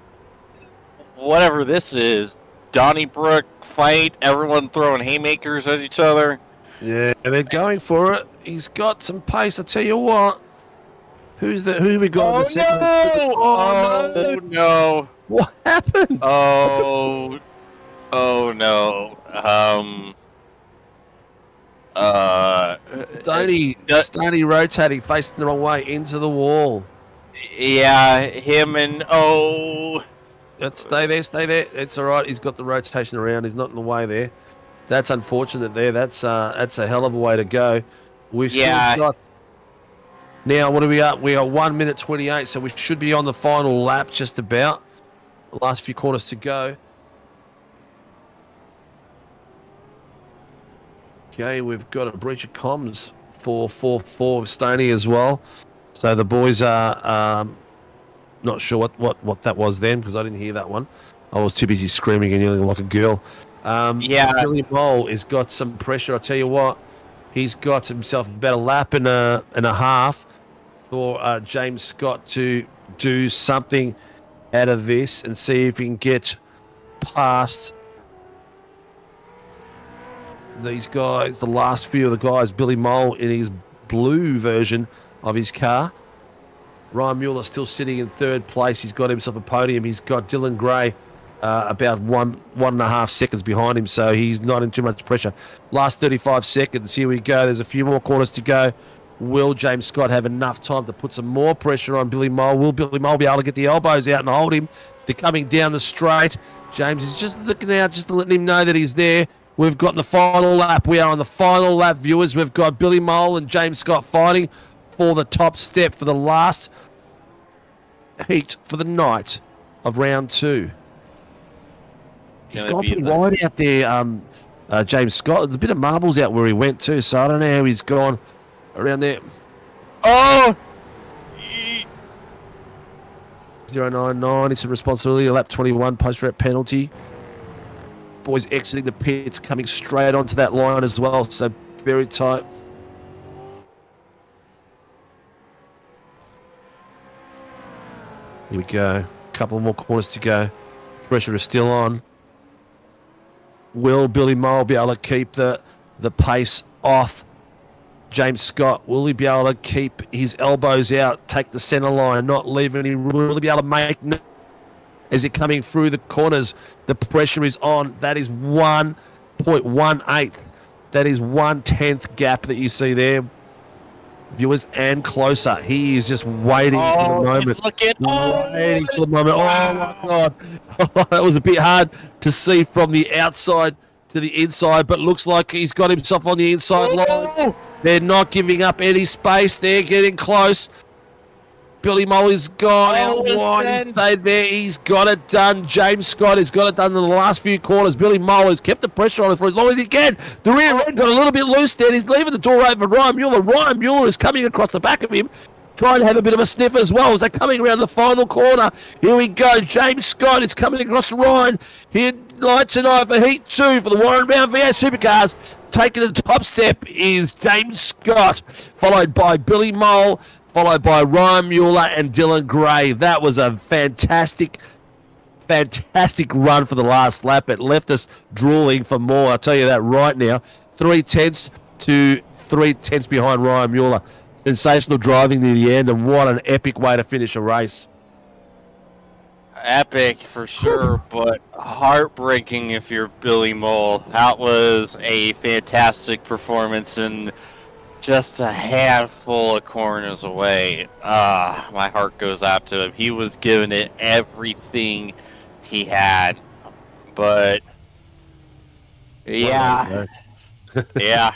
whatever this is. Donnybrook fight, everyone throwing haymakers at each other. Yeah, they're going for it. He's got some pace, I tell you what. Who we got in the second? Oh, no. What happened? Oh no. Stoney rotating, facing the wrong way into the wall. Yeah, him and Stay there. It's all right. He's got the rotation around. He's not in the way there. That's unfortunate there. That's a hell of a way to go. We've still got... Now, what are we at? We are 1 minute 28, so we should be on the final lap just about. The last few corners to go. Okay, we've got a breach of comms for Stoney as well. So the boys are not sure what that was then, because I didn't hear that one. I was too busy screaming and yelling like a girl. Billy Mole has got some pressure. I'll tell you what, he's got himself about a lap and a half for James Scott to do something out of this and see if he can get past these guys, the last few of the guys. Billy Mole in his blue version of his car. Ryan Mueller still sitting in third place. He's got himself a podium. He's got Dylan Gray about 1.5 seconds behind him, so he's not in too much pressure. Last 35 seconds. Here we go. There's a few more corners to go. Will James Scott have enough time to put some more pressure on Billy Mole? Will Billy Mole be able to get the elbows out and hold him? They're coming down the straight. James is just looking out, just to let him know that he's there. We've got the final lap. We are on the final lap, viewers. We've got Billy Mole and James Scott fighting for the top step for the last heat for the night of round 2. He's gone pretty wide out there, James Scott. There's a bit of marbles out where he went too, so I don't know how he's gone around there. 099, it's a responsibility, a lap 21 post-rep penalty. Boys exiting the pits, coming straight onto that line as well, so very tight. Here we go. A couple more corners to go. Pressure is still on. Will Billy Mole be able to keep the pace off James Scott? Will he be able to keep his elbows out, take the centre line, not leave any room? Will he be able to make as it coming through the corners. The pressure is on. That is 1.18. That is 1/10 gap that you see there, viewers, and closer. He is just waiting for the moment. He's looking. Waiting for the moment. Oh my God. That was a bit hard to see from the outside to the inside, but looks like he's got himself on the inside line. They're not giving up any space. They're getting close. Billy Molly's gone out wide. He stayed there. He's got it done. James Scott has got it done in the last few quarters. Billy Molly's kept the pressure on him for as long as he can. The rear end got a little bit loose there. He's leaving the door open for Ryan Mueller. Ryan Mueller is coming across the back of him, trying to have a bit of a sniff as well as they're coming around the final corner. Here we go. James Scott is coming across the Ryan. Here, lights and eye for Heat 2 for the Warren Brown VA Supercars. Taking the top step is James Scott, followed by Billy Mole, followed by Ryan Mueller and Dylan Gray. That was a fantastic run for the last lap. It left us drooling for more. I'll tell you that right now. 3/10 to 3/10 behind Ryan Mueller. Sensational driving near the end, and what an epic way to finish a race. Epic for sure, but heartbreaking if you're Billy Mole. That was a fantastic performance and just a handful of corners away. My heart goes out to him. He was giving it everything he had, but yeah. Yeah.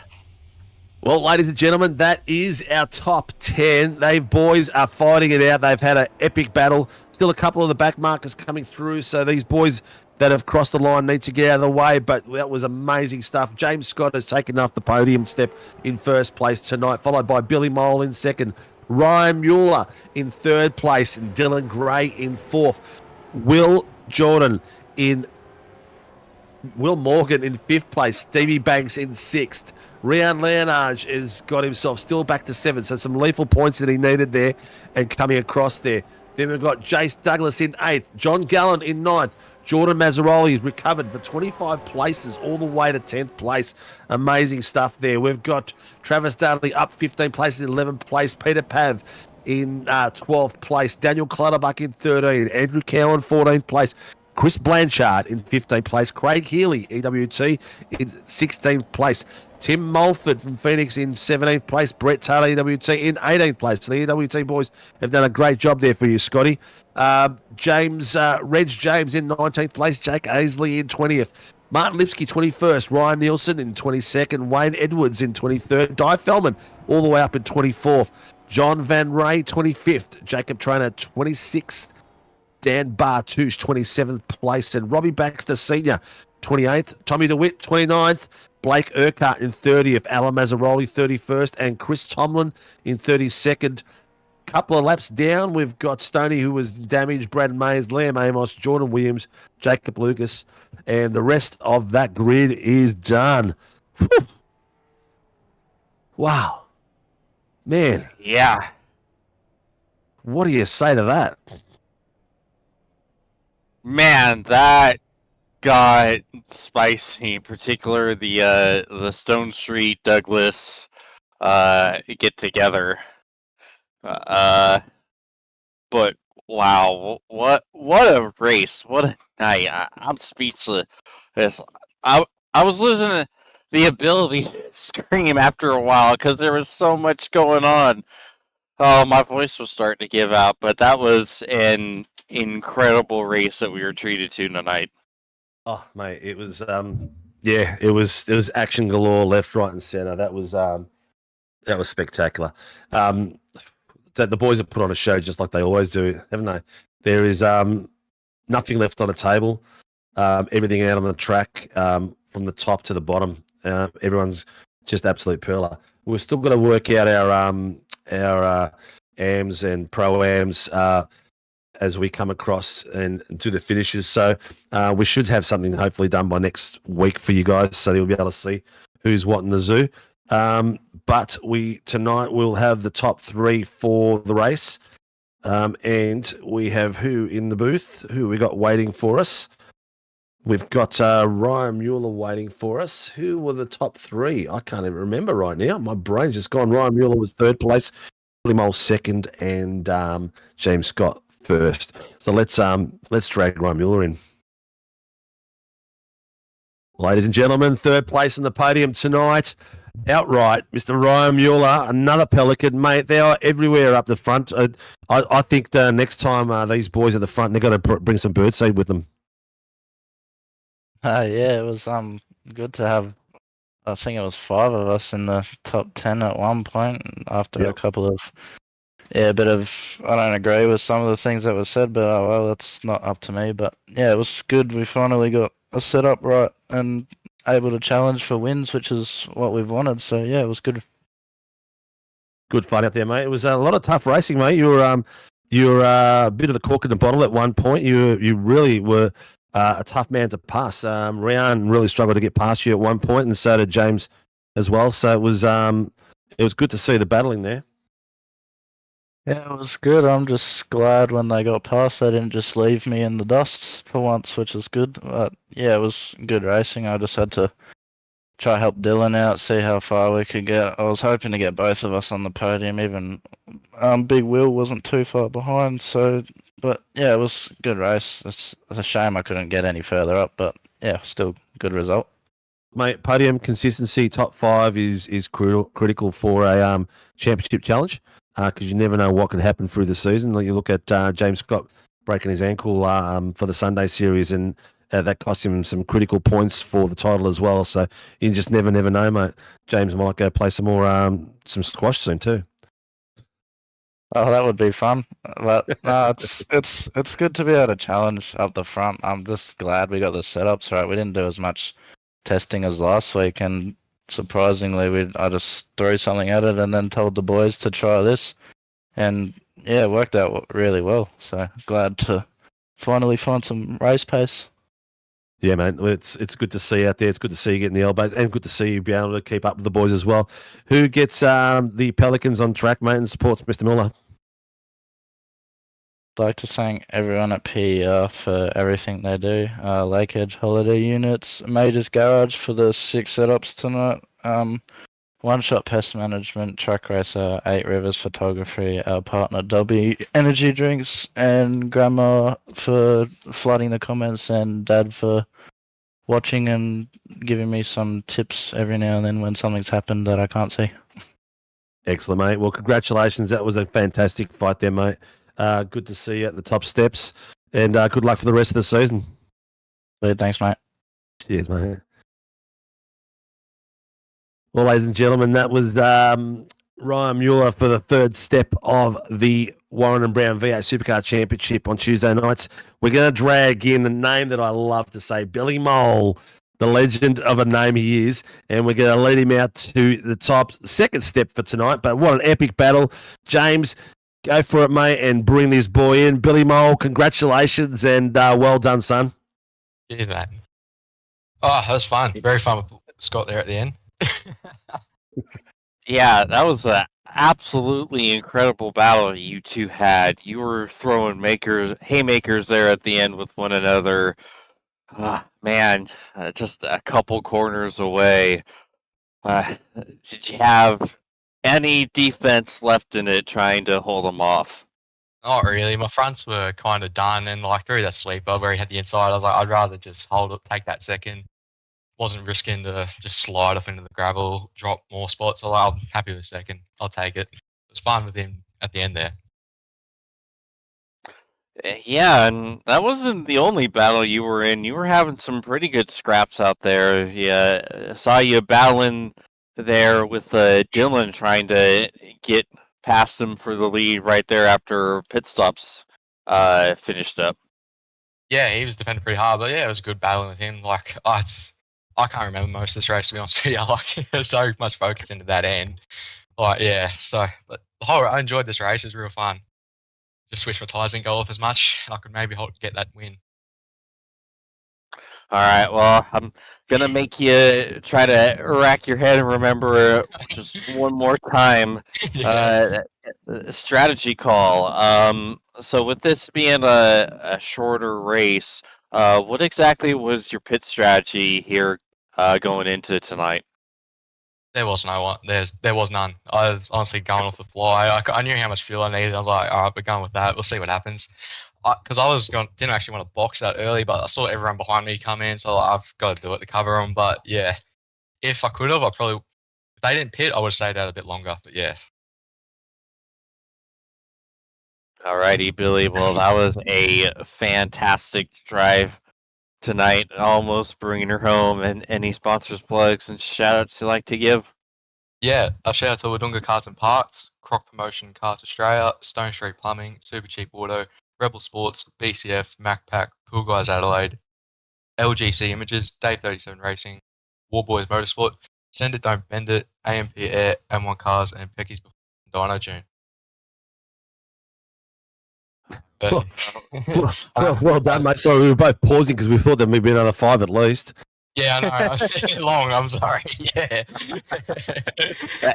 Well, ladies and gentlemen, that is our top 10. They boys are fighting it out. They've had an epic battle. Still a couple of the back markers coming through, so these boys that have crossed the line need to get out of the way, but that was amazing stuff. James Scott has taken off the podium step in first place tonight, followed by Billy Mole in second, Ryan Mueller in third place, and Dylan Gray in fourth. Will Morgan in fifth place, Stevie Banks in sixth. Rian Leonage has got himself still back to seventh, so some lethal points that he needed there and coming across there. Then we've got Jace Douglas in eighth, John Gallen in ninth. Jordan Mazzaroli recovered for 25 places all the way to 10th place. Amazing stuff there. We've got Travis Dudley up 15 places in 11th place. Peter Pav in 12th place. Daniel Clutterbuck in 13th. Andrew Cowan 14th place. Chris Blanchard in 15th place. Craig Healy, EWT, in 16th place. Tim Mulford from Phoenix in 17th place. Brett Taylor, EWT, in 18th place. So the EWT boys have done a great job there for you, Scotty. Reg James in 19th place. Jake Aisley in 20th. Martin Lipsky, 21st. Ryan Nielsen in 22nd. Wayne Edwards in 23rd. Di Fellman all the way up in 24th. John Van Ray, 25th. Jacob Trainer, 26th. Dan Bartouche, 27th place. And Robbie Baxter, Sr., 28th. Tommy DeWitt, 29th. Blake Urquhart in 30th. Alan Mazzaroli, 31st. And Chris Tomlin in 32nd. Couple of laps down, we've got Stoney, who was damaged, Brad Mays, Liam Amos, Jordan Williams, Jacob Lucas, and the rest of that grid is done. Whew. Wow. Man. Yeah. What do you say to that? Man, that got spicy, in particular the Stone Street Douglas get together. But wow, what a race! What a night! I'm speechless. I was losing the ability to scream after a while because there was so much going on. Oh, my voice was starting to give out, but that was an incredible race that we were treated to tonight. Oh, mate, it was it was action galore, left, right, and center. That was spectacular. The boys have put on a show just like they always do, haven't they? There is nothing left on the table. Everything out on the track, from the top to the bottom. Everyone's just absolute perler. We've still got to work out our AMs and pro-AMs as we come across and do the finishes. So we should have something hopefully done by next week for you guys, so you'll be able to see who's what in the zoo. But tonight we'll have the top three for the race. And we have who in the booth, who we got waiting for us. We've got Ryan Mueller waiting for us. Who were the top three? I can't even remember right now. My brain's just gone. Ryan Mueller was third place, Billy Mole second, and James Scott first. So let's drag Ryan Mueller in. Ladies and gentlemen, third place in the podium tonight, outright, Mr. Ryan Mueller, another Pelican, mate. They are everywhere up the front. I think the next time these boys at the front, they've got to bring some birdseed with them. Yeah, it was good to have. I think it was 5 of us in the top 10 at one point after a couple of a bit of. I don't agree with some of the things that were said, but oh well, that's not up to me. But yeah, it was good. We finally got a setup right and able to challenge for wins, which is what we've wanted. So yeah, it was good. Good fight out there, mate. It was a lot of tough racing, mate. You were a bit of the cork in the bottle at one point. You really were a tough man to pass. Ryan really struggled to get past you at one point, and so did James as well. So it was good to see the battling there. Yeah, it was good. I'm just glad when they got past, they didn't just leave me in the dust for once, which is good. But yeah, it was good racing. I just had to try help Dylan out, see how far we could get. I was hoping to get both of us on the podium. Even Big Will wasn't too far behind. So, but yeah, it was a good race. It's a shame I couldn't get any further up, but yeah, still good result. Mate, podium consistency, top 5 is critical for a championship challenge. Because you never know what can happen through the season. Like you look at James Scott breaking his ankle for the Sunday series, and that cost him some critical points for the title as well. So you just never know, mate. James might go play some more some squash soon too. Oh, that would be fun. But no, it's good to be able to challenge up the front. I'm just glad we got the setups right. We didn't do as much testing as last week, and surprisingly, I just threw something at it and then told the boys to try this, and yeah, it worked out really well. So glad to finally find some race pace. Yeah, man, it's good to see out there. It's good to see you getting the elbows, and good to see you be able to keep up with the boys as well. Who gets the Pelicans on track, mate, and supports Mr. Miller? I'd like to thank everyone at PER for everything they do. Lake Edge Holiday Units, Majors Garage for the 6 setups tonight. One Shot Pest Management, Truck Racer, 8 Rivers Photography, our partner Dobby Energy Drinks, and Grandma for flooding the comments, and Dad for watching and giving me some tips every now and then when something's happened that I can't see. Excellent, mate. Well, congratulations. That was a fantastic fight there, mate. Good to see you at the top steps, and good luck for the rest of the season. Thanks, mate. Cheers, mate. Well, ladies and gentlemen, that was Ryan Mueller for the third step of the Warren and Brown V8 Supercar Championship on Tuesday nights. We're going to drag in the name that I love to say, Billy Mole, the legend of a name he is, and we're going to lead him out to the top second step for tonight. But what an epic battle. James, go for it, mate, and bring this boy in. Billy Mole, congratulations, and well done, son. Cheers, mate. Oh, that was fun. Very fun with Scott there at the end. Yeah, that was an absolutely incredible battle you two had. You were throwing haymakers there at the end with one another. Man, just a couple corners away. Did you have any defense left in it trying to hold them off? Not really. My fronts were kind of done, and like through that sweeper where he had the inside, I was like, I'd rather just hold it, take that second. Wasn't risking to just slide off into the gravel, drop more spots. So I'm happy with second. I'll take it. It was fun with him at the end there. Yeah, and that wasn't the only battle you were in. You were having some pretty good scraps out there. Yeah, saw you battling there with Dylan trying to get past him for the lead right there after pit stops finished up. Yeah, he was defending pretty hard, but yeah, it was a good battle with him. Like I can't remember most of this race, to be honest with you. Like, there's so much focus into that end. Like, yeah, so but I enjoyed this race. It was real fun. Just wish my tyres didn't go off as much, and I could maybe get that win. All right, well, I'm going to make you try to rack your head and remember just one more time strategy call. So with this being a shorter race, what exactly was your pit strategy here going into tonight? There was no one. There was none. I was honestly going off the fly. I knew how much fuel I needed. I was like, all right, we're going with that. We'll see what happens. Because didn't actually want to box out early, but I saw everyone behind me come in, so I've got to do it to cover them. But yeah, if I could have, I probably if they didn't pit, I would have stayed out a bit longer. But yeah, Alrighty, Billy. Well, that was a fantastic drive tonight. Almost bringing her home. And any sponsors, plugs, and shout outs you like to give? yeah. A shout out to Wodonga Cars and Parts, Croc Promotion Cars Australia, Stone Street Plumbing, Super Cheap Auto, Rebel Sports, BCF, MacPack, Pool Guys Adelaide, LGC Images, Dave 37 Racing, Warboys Motorsport, Send It Don't Bend It, AMP Air, M1 Cars, and Pecky's Dino June. Well done, mate. Sorry, we were both pausing because we thought there may be another 5 at least. Yeah, I know. Long, I'm sorry. Yeah.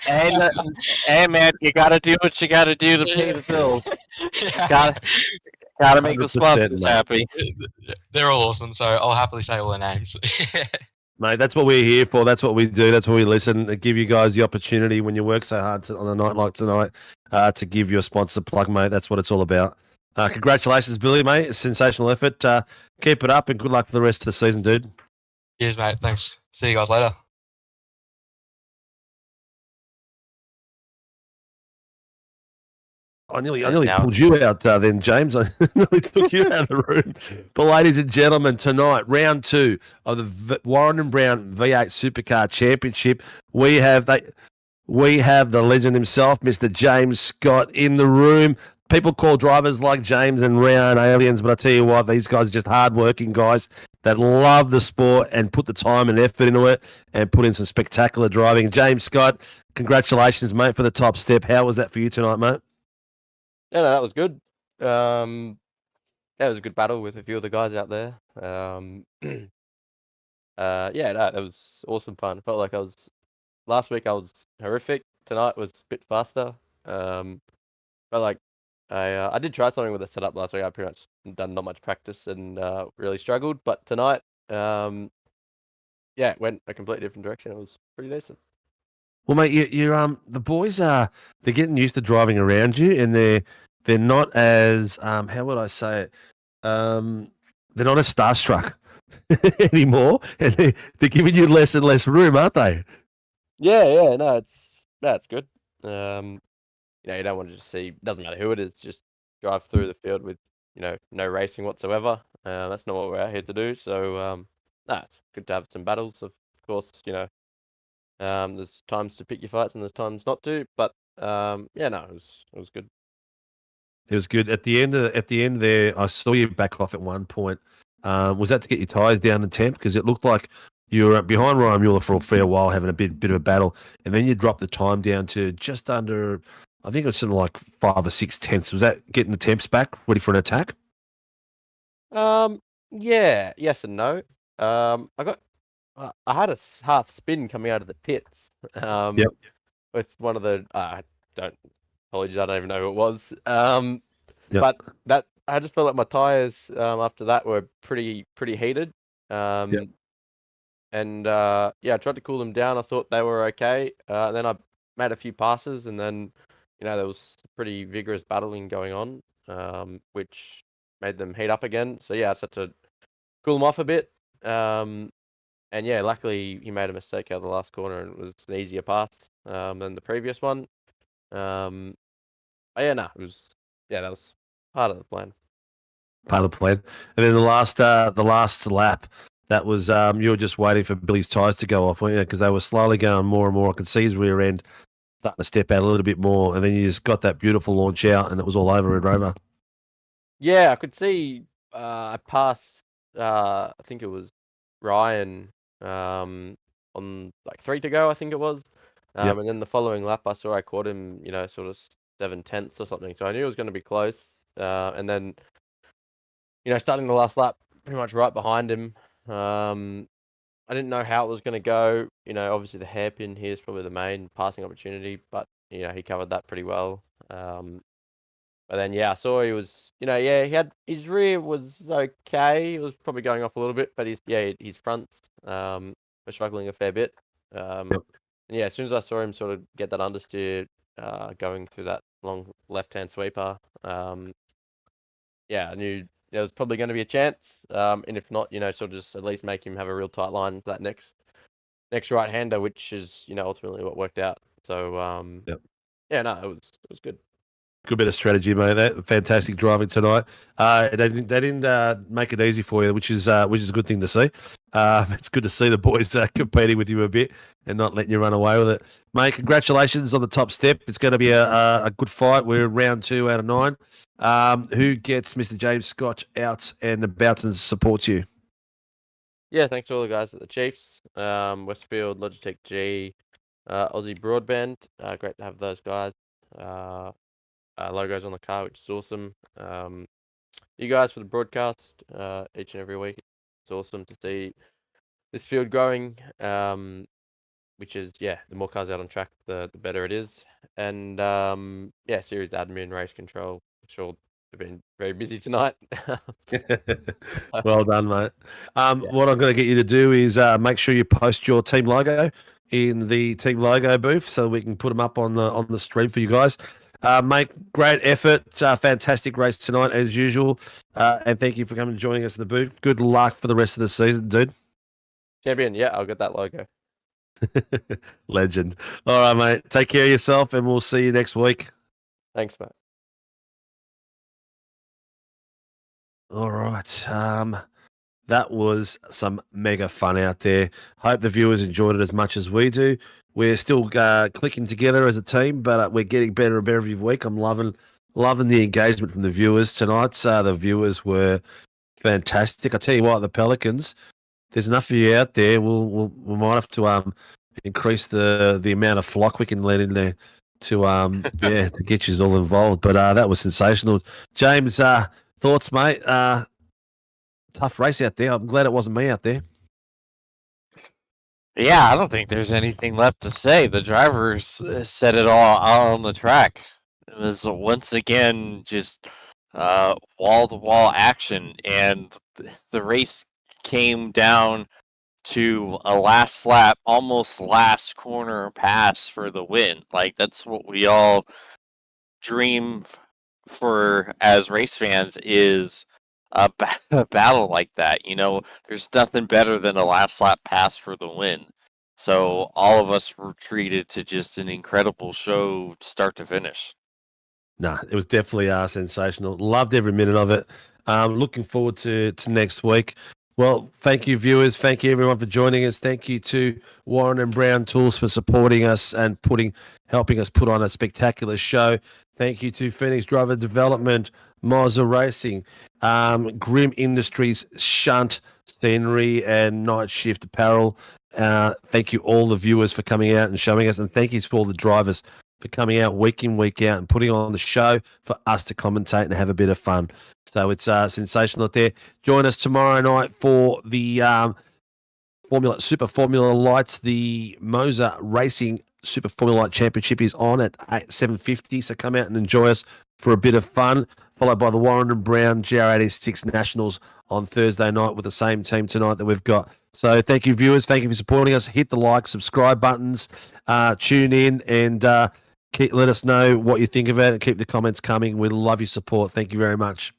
Hey, man, you gotta do what you gotta do to pay the bills. Gotta make the 100%, sponsors mate. happy. They're all awesome, so I'll happily say all their names. Mate, that's what we're here for. That's what we do. That's what we listen. Give you guys the opportunity when you work so hard on a night like tonight to give your sponsor plug, mate. That's what it's all about. Congratulations, Billy, mate. Sensational effort. Keep it up and good luck for the rest of the season, dude. Cheers, mate. Thanks. See you guys later. I nearly now- pulled you out then, James. I nearly took you out of the room. But ladies and gentlemen, tonight, round 2 of the Warren and Brown V8 Supercar Championship, we have the legend himself, Mr. James Scott, in the room. People call drivers like James and Round aliens, but I tell you what, these guys are just hardworking guys that love the sport and put the time and effort into it and put in some spectacular driving. James Scott, congratulations, mate, for the top step. How was that for you tonight, mate? Yeah, no, that was good. That was a good battle with a few of the guys out there. Yeah, no, that was awesome fun. Felt like last week I was horrific. Tonight was a bit faster. But like I did try something with the setup last week. I pretty much done not much practice and really struggled. But tonight, yeah, it went a completely different direction. It was pretty decent. Well, mate, you're the boys are they're getting used to driving around you, and they're not as how would I say it? They're not as starstruck anymore, and they're giving you less and less room, aren't they? Yeah, no, it's good. You know, you don't want to just see. Doesn't matter who it is, just drive through the field with no racing whatsoever. That's not what we're out here to do. So no, it's good to have some battles. Of course, there's times to pick your fights and there's times not to. But yeah, no, it was good. It was good at the end there. I saw you back off at one point. Was that to get your tyres down in temp? Because it looked like you were behind Ryan Mueller for a fair while, having a bit of a battle, and then you dropped the time down to just under. I think it was something like 5 or 6 tenths. Was that getting the temps back, ready for an attack? Yeah, yes and no. I had a half spin coming out of the pits. Yep. With one of the apologies, I don't even know who it was. Yep. But that I just felt like my tires after that were pretty heated. Yep. And yeah, I tried to cool them down. I thought they were okay. Then I made a few passes, and then there was pretty vigorous battling going on, which made them heat up again. So yeah, I just had to cool them off a bit. And yeah, luckily he made a mistake out of the last corner, and it was an easier pass than the previous one. But yeah, no, that was part of the plan. Part of the plan. And then the last lap, that was you were just waiting for Billy's tyres to go off, weren't you? Because they were slowly going more and more. I could see his rear end starting to step out a little bit more, and then you just got that beautiful launch out, and it was all over Red Rover. Yeah, I could see. I passed. I think it was Ryan on like 3 to go. I think it was. Yep. And then the following lap, I saw I caught him. Sort of 7 tenths or something. So I knew it was going to be close. And then, starting the last lap, pretty much right behind him. I didn't know how it was going to go. Obviously the hairpin here is probably the main passing opportunity, but he covered that pretty well. But then yeah, I saw he was, he had his rear was okay. It was probably going off a little bit, but his fronts were struggling a fair bit. Yep. And yeah, as soon as I saw him sort of get that understeer, going through that long left-hand sweeper, yeah, I knew there was probably going to be a chance. And if not, sort of just at least make him have a real tight line for that next right-hander, which is, ultimately what worked out. So, Yep. yeah, no, it was good. Good bit of strategy, mate. That fantastic driving tonight. They didn't make it easy for you, which is a good thing to see. It's good to see the boys competing with you a bit and not letting you run away with it, mate. Congratulations on the top step. It's going to be a good fight. We're round 2 out of 9. Who gets Mr. James Scott out and about and supports you? Yeah, thanks to all the guys at the Chiefs, Westfield, Logitech G, Aussie Broadband. Great to have those guys. Logos on the car, which is awesome. You guys for the broadcast each and every week. It's awesome to see this field growing. Which is, yeah, the more cars out on track, the better it is. And yeah, series admin, race control. I'm sure they've been very busy tonight. Well done, mate. What I'm going to get you to do is make sure you post your team logo in the team logo booth so we can put them up on the stream for you guys. Mate, great effort. Fantastic race tonight as usual. And thank you for coming and joining us in the booth. Good luck for the rest of the season, dude. Champion, yeah, I'll get that logo. Legend. All right, mate. Take care of yourself, and we'll see you next week. Thanks, mate. All right. That was some mega fun out there. Hope the viewers enjoyed it as much as we do. We're still clicking together as a team, but we're getting better and better every week. I'm loving the engagement from the viewers tonight. The viewers were fantastic. I tell you what, the Pelicans. There's enough of you out there. We might have to increase the amount of flock we can let in there to to get you all involved. But that was sensational. James, thoughts, mate? Tough race out there. I'm glad it wasn't me out there. Yeah, I don't think there's anything left to say. The drivers said it all out on the track. It was once again just wall-to-wall action, and the race came down to a last lap, almost last corner pass for the win. Like, that's what we all dream for as race fans, is a battle like that. There's nothing better than a last lap pass for the win. So all of us were treated to just an incredible show, start to finish. Nah, it was definitely sensational. Loved every minute of it. Looking forward to next week. Well, thank you, viewers. Thank you, everyone, for joining us. Thank you to Warren and Brown Tools for supporting us and helping us put on a spectacular show. Thank you to Phoenix Driver Development, mozaracing, Grim Industries, Shunt, Scenery, and Night Shift Apparel. Thank you, all the viewers, for coming out and showing us. And thank you to all the drivers for coming out week in, week out and putting on the show for us to commentate and have a bit of fun. So it's sensational out there. Join us tomorrow night for the Super Formula Lights. The mozaracing Super Formula Light Championship is on at 7:50. So come out and enjoy us for a bit of fun. Followed by the Warren and Brown GR86 Nationals on Thursday night with the same team tonight that we've got. So thank you, viewers. Thank you for supporting us. Hit the like, subscribe buttons, tune in, and let us know what you think of it, and keep the comments coming. We love your support. Thank you very much.